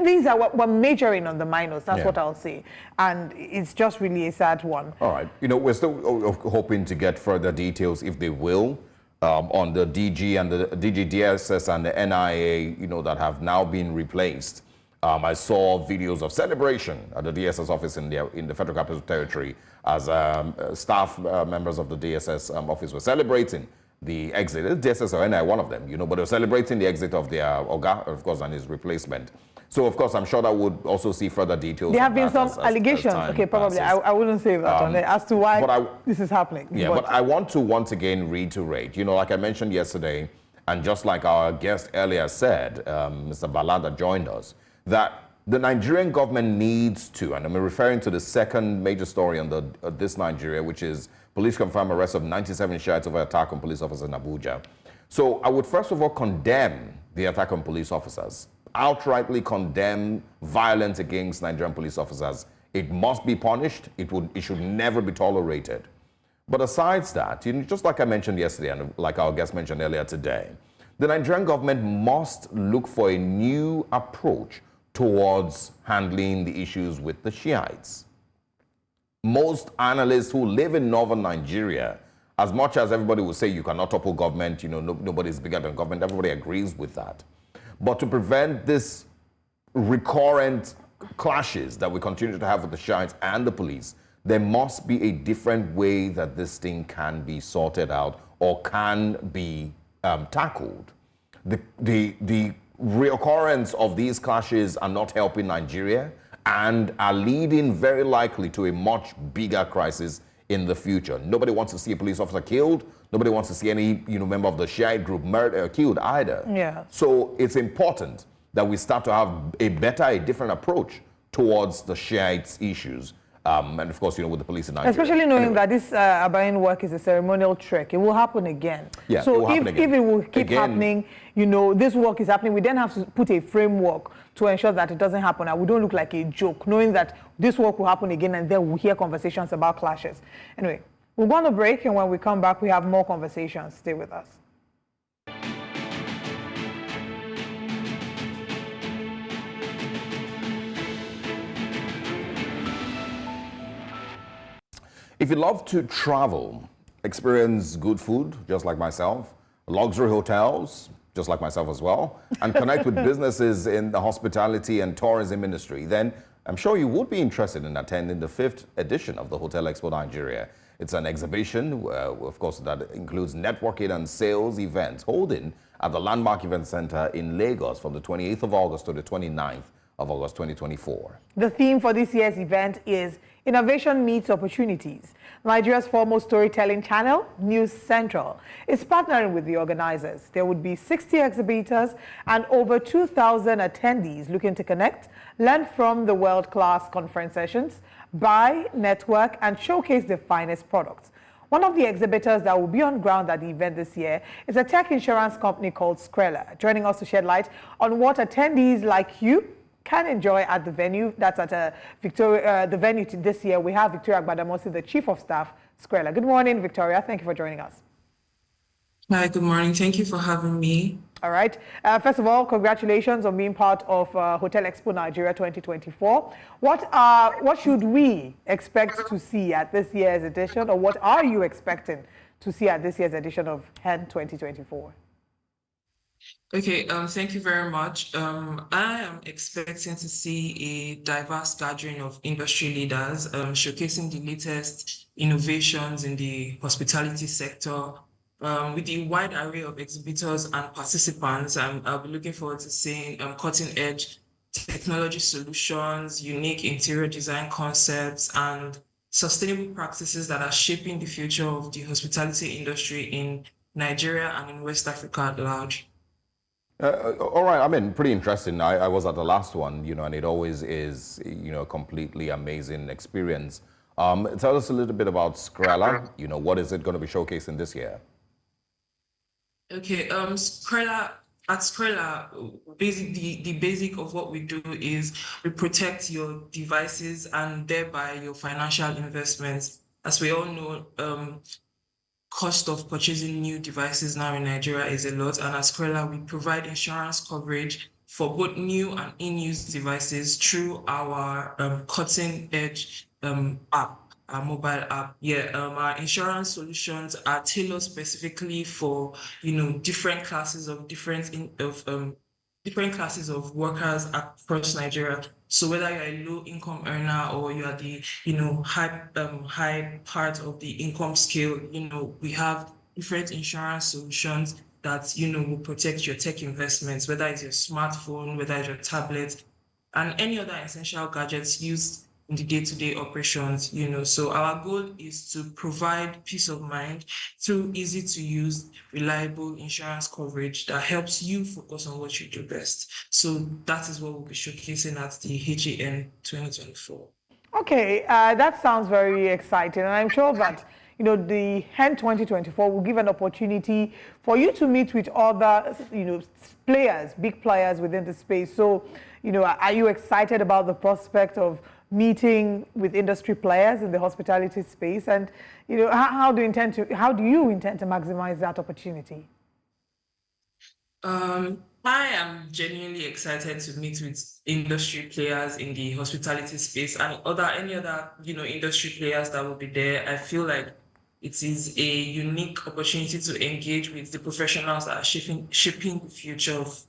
these are what we're majoring on the minors. That's what I'll say. And it's just really a sad one. All right. You know, we're still hoping to get further details, if they will, on the DG and the DGDSS and the NIA, you know, that have now been replaced. I saw videos of celebration at the DSS office in the Federal Capital Territory as staff members of the DSS office were celebrating the exit. DSS or NI, one of them, but they were celebrating the exit of their Oga, of course, and his replacement. So, of course, I'm sure that would also see further details. There have been some allegations. Okay, probably. I wouldn't say that on there as to why this is happening. Yeah, but I want to once again reiterate, like I mentioned yesterday, and just like our guest earlier said, Mr. Balada joined us, that the Nigerian government needs to, and I'm referring to the second major story on this Nigeria, which is police confirm arrest of 97 Shiites over attack on police officers in Abuja. So I would first of all condemn the attack on police officers, outrightly condemn violence against Nigerian police officers. It must be punished. It should never be tolerated. But aside that, just like I mentioned yesterday and like our guest mentioned earlier today, the Nigerian government must look for a new approach towards handling the issues with the Shiites. Most analysts who live in northern Nigeria, as much as everybody will say you cannot topple government, nobody is bigger than government, everybody agrees with that. But to prevent this recurrent clashes that we continue to have with the Shiites and the police, there must be a different way that this thing can be sorted out or can be tackled. The reoccurrence of these clashes are not helping Nigeria and are leading very likely to a much bigger crisis in the future. Nobody wants to see a police officer killed. Nobody wants to see any member of the Shiite group killed either. Yeah. So it's important that we start to have a different approach towards the Shiites issues. And of course, with the police in Nigeria. Especially knowing that this Abayin work is a ceremonial trick. It will happen again. Yeah, so if it will keep happening, this work is happening, we then have to put a framework to ensure that it doesn't happen and we don't look like a joke, knowing that this work will happen again and then we'll hear conversations about clashes. Anyway, we'll go on a break and when we come back, we have more conversations. Stay with us. If you love to travel, experience good food, just like myself, luxury hotels, just like myself as well, and connect with businesses in the hospitality and tourism industry, then I'm sure you would be interested in attending the 5th edition of the Hotel Expo Nigeria. It's an exhibition, of course, that includes networking and sales events holding at the Landmark Event Center in Lagos from the 28th of August to the 29th of August 2024. The theme for this year's event is Innovation Meets Opportunities. Nigeria's foremost storytelling channel, News Central, is partnering with the organizers. There would be 60 exhibitors and over 2,000 attendees looking to connect, learn from the world-class conference sessions, buy, network, and showcase the finest products. One of the exhibitors that will be on ground at the event this year is a tech insurance company called Skrilla, joining us to shed light on what attendees like you can enjoy at the venue. That's at the venue this year. We have Victoria Gbadamosi, the Chief of Staff, Skrilla. Good morning, Victoria. Thank you for joining us. Hi, good morning. Thank you for having me. All right. First of all, congratulations on being part of Hotel Expo Nigeria 2024. What should we expect to see at this year's edition, or what are you expecting to see at this year's edition of HEN 2024? Okay, thank you very much. I am expecting to see a diverse gathering of industry leaders showcasing the latest innovations in the hospitality sector. With the wide array of exhibitors and participants, I'll be looking forward to seeing cutting-edge technology solutions, unique interior design concepts, and sustainable practices that are shaping the future of the hospitality industry in Nigeria and in West Africa at large. All right, I mean, pretty interesting. I was at the last one, and it always is, a completely amazing experience. Tell us a little bit about Skrilla. What is it going to be showcasing this year? Okay, Skrilla, the basic of what we do is we protect your devices and thereby your financial investments. As we all know, cost of purchasing new devices now in Nigeria is a lot, and at Skrilla, we provide insurance coverage for both new and in-use devices through our cutting-edge app, our mobile app. Our insurance solutions are tailored specifically for different classes of different classes of workers across Nigeria. So whether you're a low income earner or you are the, high part of the income scale, we have different insurance solutions that, will protect your tech investments, whether it's your smartphone, whether it's your tablet, and any other essential gadgets used in the day-to-day operations, So our goal is to provide peace of mind through easy to use, reliable insurance coverage that helps you focus on what you do best. So that is what we'll be showcasing at the HAN 2024. Okay, that sounds very exciting, and I'm sure that the HEN 2024 will give an opportunity for you to meet with other, players, big players within the space. So, are you excited about the prospect of meeting with industry players in the hospitality space? And, how do you intend to maximize that opportunity? I am genuinely excited to meet with industry players in the hospitality space and any other, industry players that will be there. I feel like it is a unique opportunity to engage with the professionals that are shaping the future of,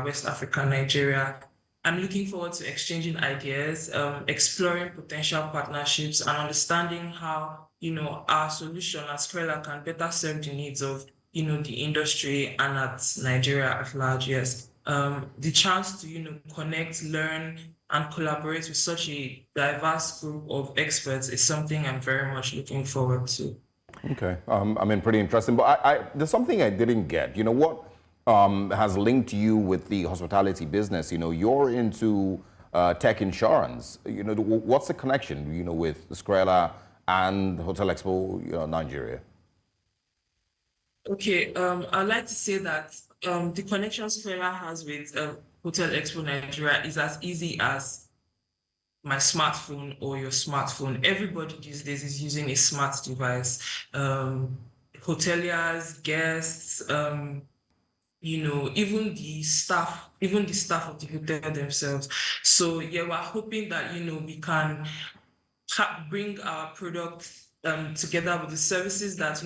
West Africa, Nigeria. I'm looking forward to exchanging ideas, exploring potential partnerships, and understanding how, our solution as Krela can better serve the needs of, the industry and at Nigeria at large. Yes. The chance to, connect, learn, and collaborate with such a diverse group of experts is something I'm very much looking forward to. Okay. Pretty interesting. But there's something I didn't get. What has linked you with the hospitality business? You're into tech insurance. What's the connection, with Skrilla and Hotel Expo, Nigeria? Okay, I'd like to say that the connection Skrilla has with Hotel Expo Nigeria is as easy as my smartphone or your smartphone. Everybody these days is using a smart device. Hoteliers, guests, even the staff of the hotel themselves. So yeah, we're hoping that we can bring our product together with the services that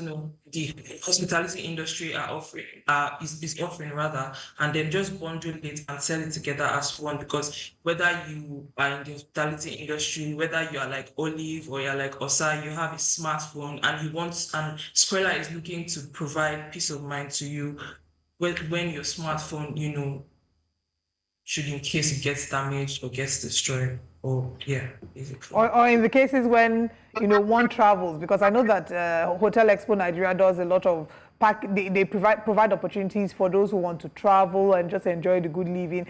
the hospitality industry is offering rather, and then just bundle it and sell it together as one. Because whether you are in the hospitality industry, whether you are like Olive or you're like Osa, you have a smartphone and Skrilla is looking to provide peace of mind to you when your smartphone, should in case it gets damaged or gets destroyed. Basically. Or in the cases when, one travels, because I know that Hotel Expo Nigeria does a lot of they provide opportunities for those who want to travel and just enjoy the good living.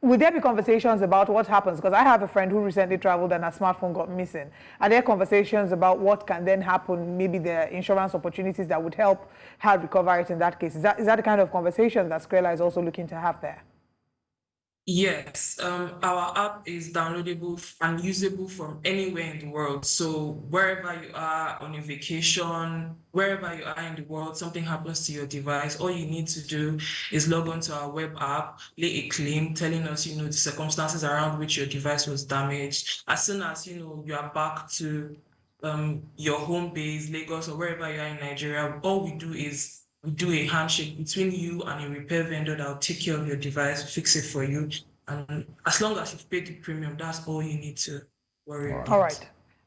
Would there be conversations about what happens? Because I have a friend who recently traveled and her smartphone got missing. Are there conversations about what can then happen, maybe the insurance opportunities that would help her recover it in that case? Is that the kind of conversation that Skrilla is also looking to have there? Yes, our app is downloadable and usable from anywhere in the world. So wherever you are on a vacation, wherever you are in the world, something happens to your device, all you need to do is log on to our web app, lay a claim telling us, the circumstances around which your device was damaged. As soon as, you are back to your home base, Lagos, or wherever you are in Nigeria, all we do is we do a handshake between you and a repair vendor that will take care of your device, fix it for you. And as long as you've paid the premium, that's all you need to worry about. All right.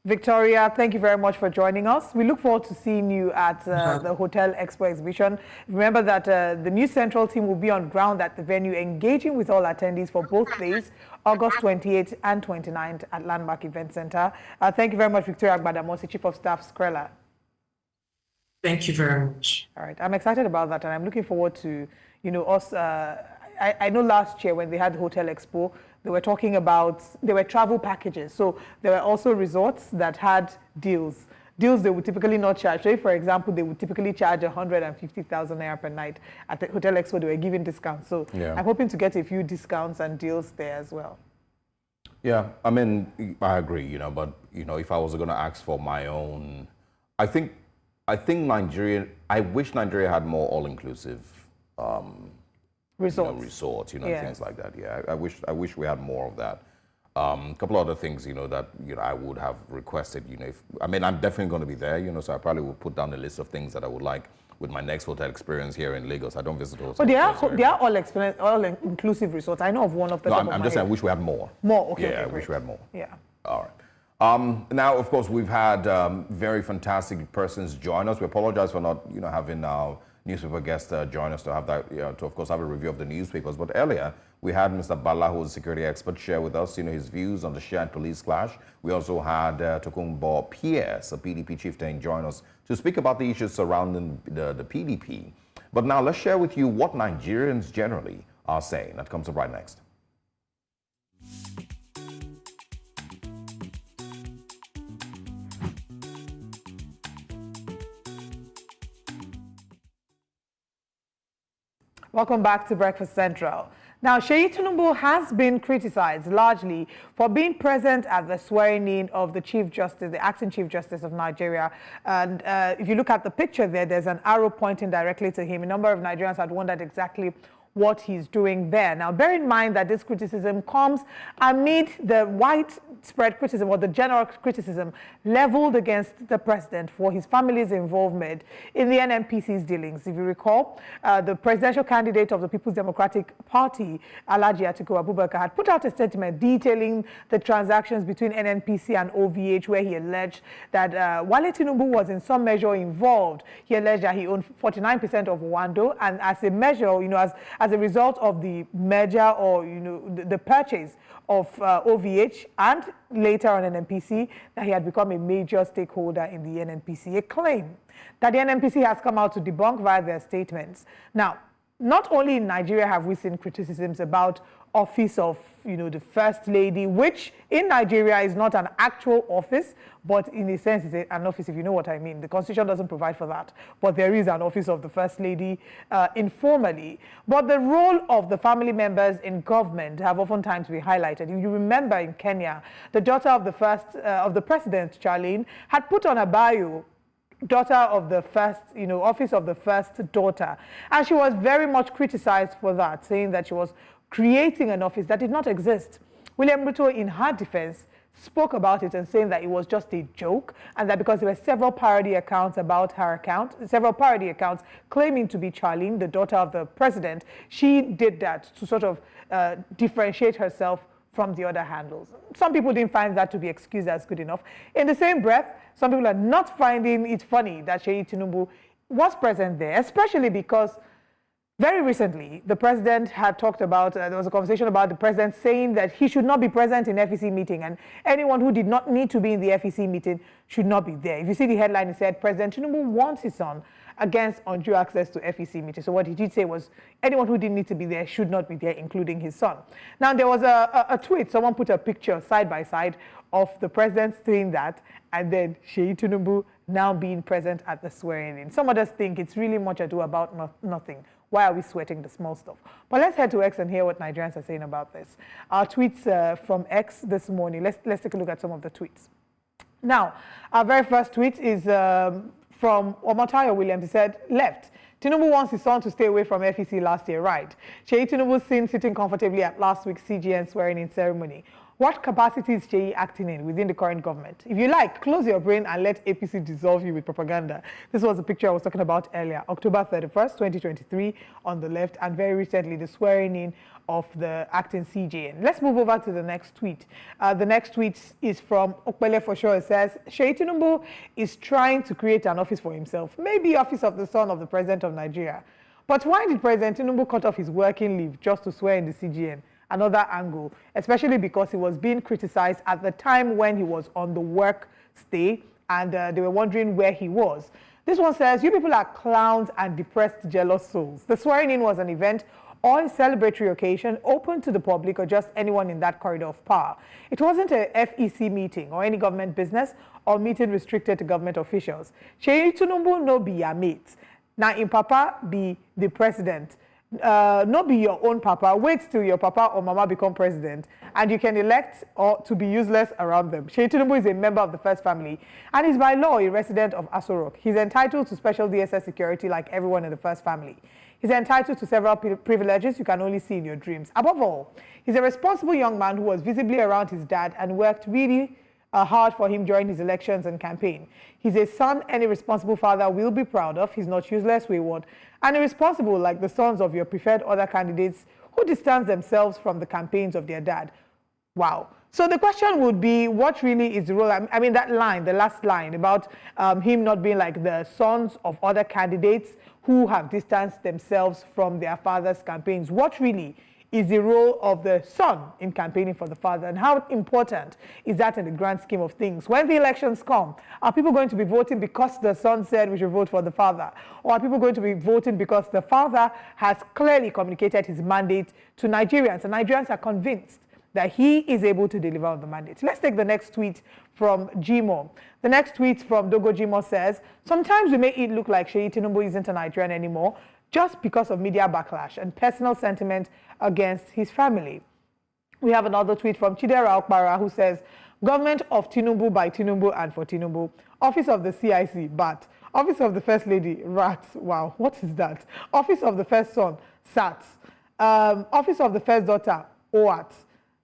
Victoria, thank you very much for joining us. We look forward to seeing you at the Hotel Expo exhibition. Remember that the News Central team will be on ground at the venue, engaging with all attendees for both days, August 28th and 29th at Landmark Event Center. Thank you very much, Victoria Gbadamosi, Chief of Staff, Skrilla. Thank you very much. All right. I'm excited about that, and I'm looking forward to, us. I know last year when they had the Hotel Expo, they were talking about, there were travel packages. So there were also resorts that had deals they would typically not charge. So if, for example, they would typically charge 150,000 naira per night, at the Hotel Expo, they were giving discounts. So yeah. I'm hoping to get a few discounts and deals there as well. Yeah, I agree, but, if I was going to ask for my own, I think Nigeria, I wish Nigeria had more all-inclusive resorts, yeah. Things like that. Yeah, I wish we had more of that. A couple other things, that I would have requested. I'm definitely going to be there. So I probably will put down a list of things that I would like with my next hotel experience here in Lagos. I don't visit hotels. But they are all inclusive resorts. I know of one of the. No, I'm just saying I wish we had more. More, okay. Yeah, okay, I wish we had more. Yeah. All right. Now, of course, we've had very fantastic persons join us. We apologize for not, having our newspaper guests join us to have that, to of course have a review of the newspapers. But earlier, we had Mr. Bala, who's a security expert, share with us, his views on the Shiite police clash. We also had Tokunbo Pierce, a PDP chieftain, join us to speak about the issues surrounding the PDP. But now let's share with you what Nigerians generally are saying. That comes up right next. Welcome back to Breakfast Central. Now, Shiite Tinubu has been criticized largely for being present at the swearing-in of the Chief Justice, the acting Chief Justice of Nigeria. And if you look at the picture there, there's an arrow pointing directly to him. A number of Nigerians had wondered exactly what he's doing there. Now, bear in mind that this criticism comes amid the widespread criticism, or the general criticism leveled against the president for his family's involvement in the NNPC's dealings. If you recall, the presidential candidate of the People's Democratic Party, Alhaji Atiku Abubakar, had put out a statement detailing the transactions between NNPC and OVH, where he alleged that Wale Tinubu was in some measure involved. He alleged that he owned 49% of Wando, and as a measure, as a result of the merger, or the purchase of OVH and later on NNPC, that he had become a major stakeholder in the NNPC, a claim that the NNPC has come out to debunk via their statements. Now, not only in Nigeria have we seen criticisms about office of the First Lady, which in Nigeria is not an actual office, but in a sense is an office, if you know what I mean. The Constitution doesn't provide for that, but there is an office of the First Lady informally. But the role of the family members in government have oftentimes been highlighted. If you remember, in Kenya, the daughter of the president, Charlene, had put on a bio daughter of the first, office of the first daughter. And she was very much criticized for that, saying that she was creating an office that did not exist. William Ruto, in her defense, spoke about it and saying that it was just a joke, and that because there were several parody accounts about her account, several parody accounts claiming to be Charlene, the daughter of the president, she did that to sort of differentiate herself from the other handles. Some people didn't find that to be excused as good enough. In the same breath, some people are not finding it funny that Shiite Tinubu was present there, especially because very recently, the president had talked about, there was a conversation about the president saying that he should not be present in FEC meeting, and anyone who did not need to be in the FEC meeting should not be there. If you see the headline, it said, President Tinubu warns his son against undue access to FEC meeting. So what he did say was, anyone who didn't need to be there should not be there, including his son. Now, there was a tweet, someone put a picture side by side of the president saying that, and then Shiite Tinubu now being present at the swearing-in. Some others think it's really much ado about nothing. Why are we sweating the small stuff? But let's head to X and hear what Nigerians are saying about this. Our tweets from X this morning. Let's take a look at some of the tweets. Now, our very first tweet is from Omotayo Williams. He said, left. Tinubu wants his son to stay away from FEC last year, right? Shiite Tinubu seen sitting comfortably at last week's CGN swearing-in ceremony. What capacity is Shiite acting in within the current government? If you like, close your brain and let APC dissolve you with propaganda. This was the picture I was talking about earlier. October 31st, 2023 on the left, and very recently the swearing-in of the acting CJN. Let's move over to the next tweet. The next tweet is from Okpele for sure. It says, Shiite Tinubu is trying to create an office for himself, maybe office of the son of the president of Nigeria. But why did President Tinubu cut off his working leave just to swear in the CGN? Another angle, especially because he was being criticized at the time when he was on the work stay, and they were wondering where he was. This one says, you people are clowns and depressed, jealous souls. The swearing-in was an event or a celebratory occasion open to the public or just anyone in that corridor of power. It wasn't a FEC meeting or any government business or meeting restricted to government officials. Shiite Tinubu no be your mates. Now, in Papa be the president. not be your own papa. Wait till your papa or mama become president, and you can elect or to be useless around them. Shiite Tinubu is a member of the first family, and is by law a resident of ASUU. He's entitled to special DSS security like everyone in the first family. He's entitled to several privileges you can only see in your dreams. Above all, he's a responsible young man who was visibly around his dad and worked really hard for him during his elections and campaign. He's a son any responsible father will be proud of. He's not useless, wayward, and irresponsible like the sons of your preferred other candidates who distance themselves from the campaigns of their dad. Wow. So the question would be, what really is the role? I mean, that line, the last line about him not being like the sons of other candidates who have distanced themselves from their father's campaigns. What really is the role of the son in campaigning for the father, and how important is that in the grand scheme of things? When the elections come, are people going to be voting because the son said we should vote for the father? Or are people going to be voting because the father has clearly communicated his mandate to Nigerians, and Nigerians are convinced that he is able to deliver on the mandate? Let's take the next tweet from Jimo. The next tweet from Dogo Jimo says, sometimes we make it look like Shiite Tinubu isn't a Nigerian anymore, just because of media backlash and personal sentiment against his family. We have another tweet from Chidera Okpara who says, government of Tinubu by Tinubu and for Tinubu, office of the CIC, BAT, office of the first lady, RATS, wow, what is that? Office of the first son, SATS, office of the first daughter, OAT.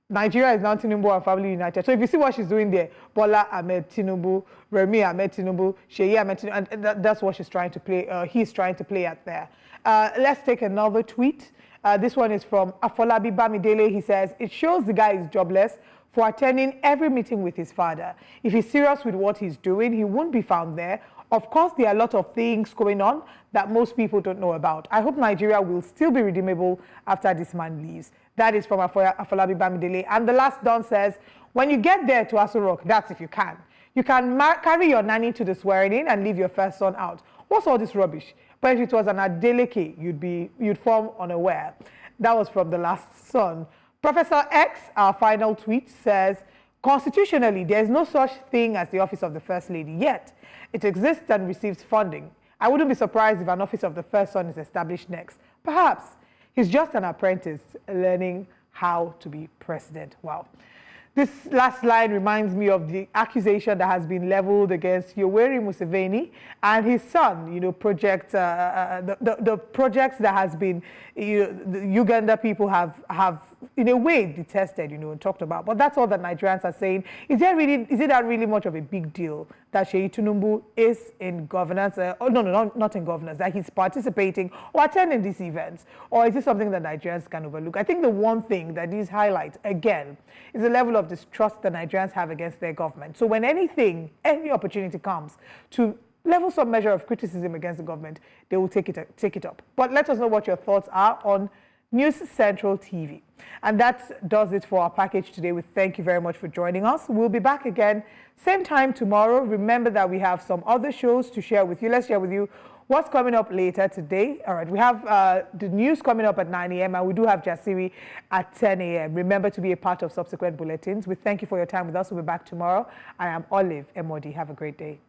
Nigeria is now Tinubu and Family United. So if you see what she's doing there, Bola Ahmed Tinubu, Remi Ahmed Tinubu, Sheyi Ahmed Tinubu, and that's what she's trying to play. He's trying to play at there. Let's take another tweet. This one is from Afolabi Bamidele. He says, it shows the guy is jobless for attending every meeting with his father. If he's serious with what he's doing, he won't be found there. Of course, there are a lot of things going on that most people don't know about. I hope Nigeria will still be redeemable after this man leaves. That is from Afolabi Bamidele. And the last Don says, when you get there to ASUU, that's if you can. You can carry your nanny to the swearing in and leave your first son out. What's all this rubbish? But if it was an Adeleke, you'd form unaware. That was from the last son. Professor X, our final tweet, says, constitutionally, there is no such thing as the office of the First Lady yet. It exists and receives funding. I wouldn't be surprised if an office of the first son is established next. Perhaps he's just an apprentice learning how to be president. Wow. This last line reminds me of the accusation that has been leveled against Yoweri Museveni and his son, the projects that has been, the Uganda people have in a way detested, and talked about. But that's all that Nigerians are saying. Is it that really much of a big deal that Shiite Tinubu is in governance? Not in governance, that he's participating or attending these events? Or is this something that Nigerians can overlook? I think the one thing that these highlight, again, is the level of distrust that Nigerians have against their government. So when any opportunity comes to level some measure of criticism against the government, they will take it up. But let us know what your thoughts are on News Central TV. And that does it for our package today. We thank you very much for joining us. We'll be back again same time tomorrow. Remember that we have some other shows to share with you. Let's share with you what's coming up later today. All right, we have the news coming up at 9 a.m. and we do have Jasiri at 10 a.m. Remember to be a part of subsequent bulletins. We thank you for your time with us. We'll be back tomorrow. I am Olive Emodi. Have a great day.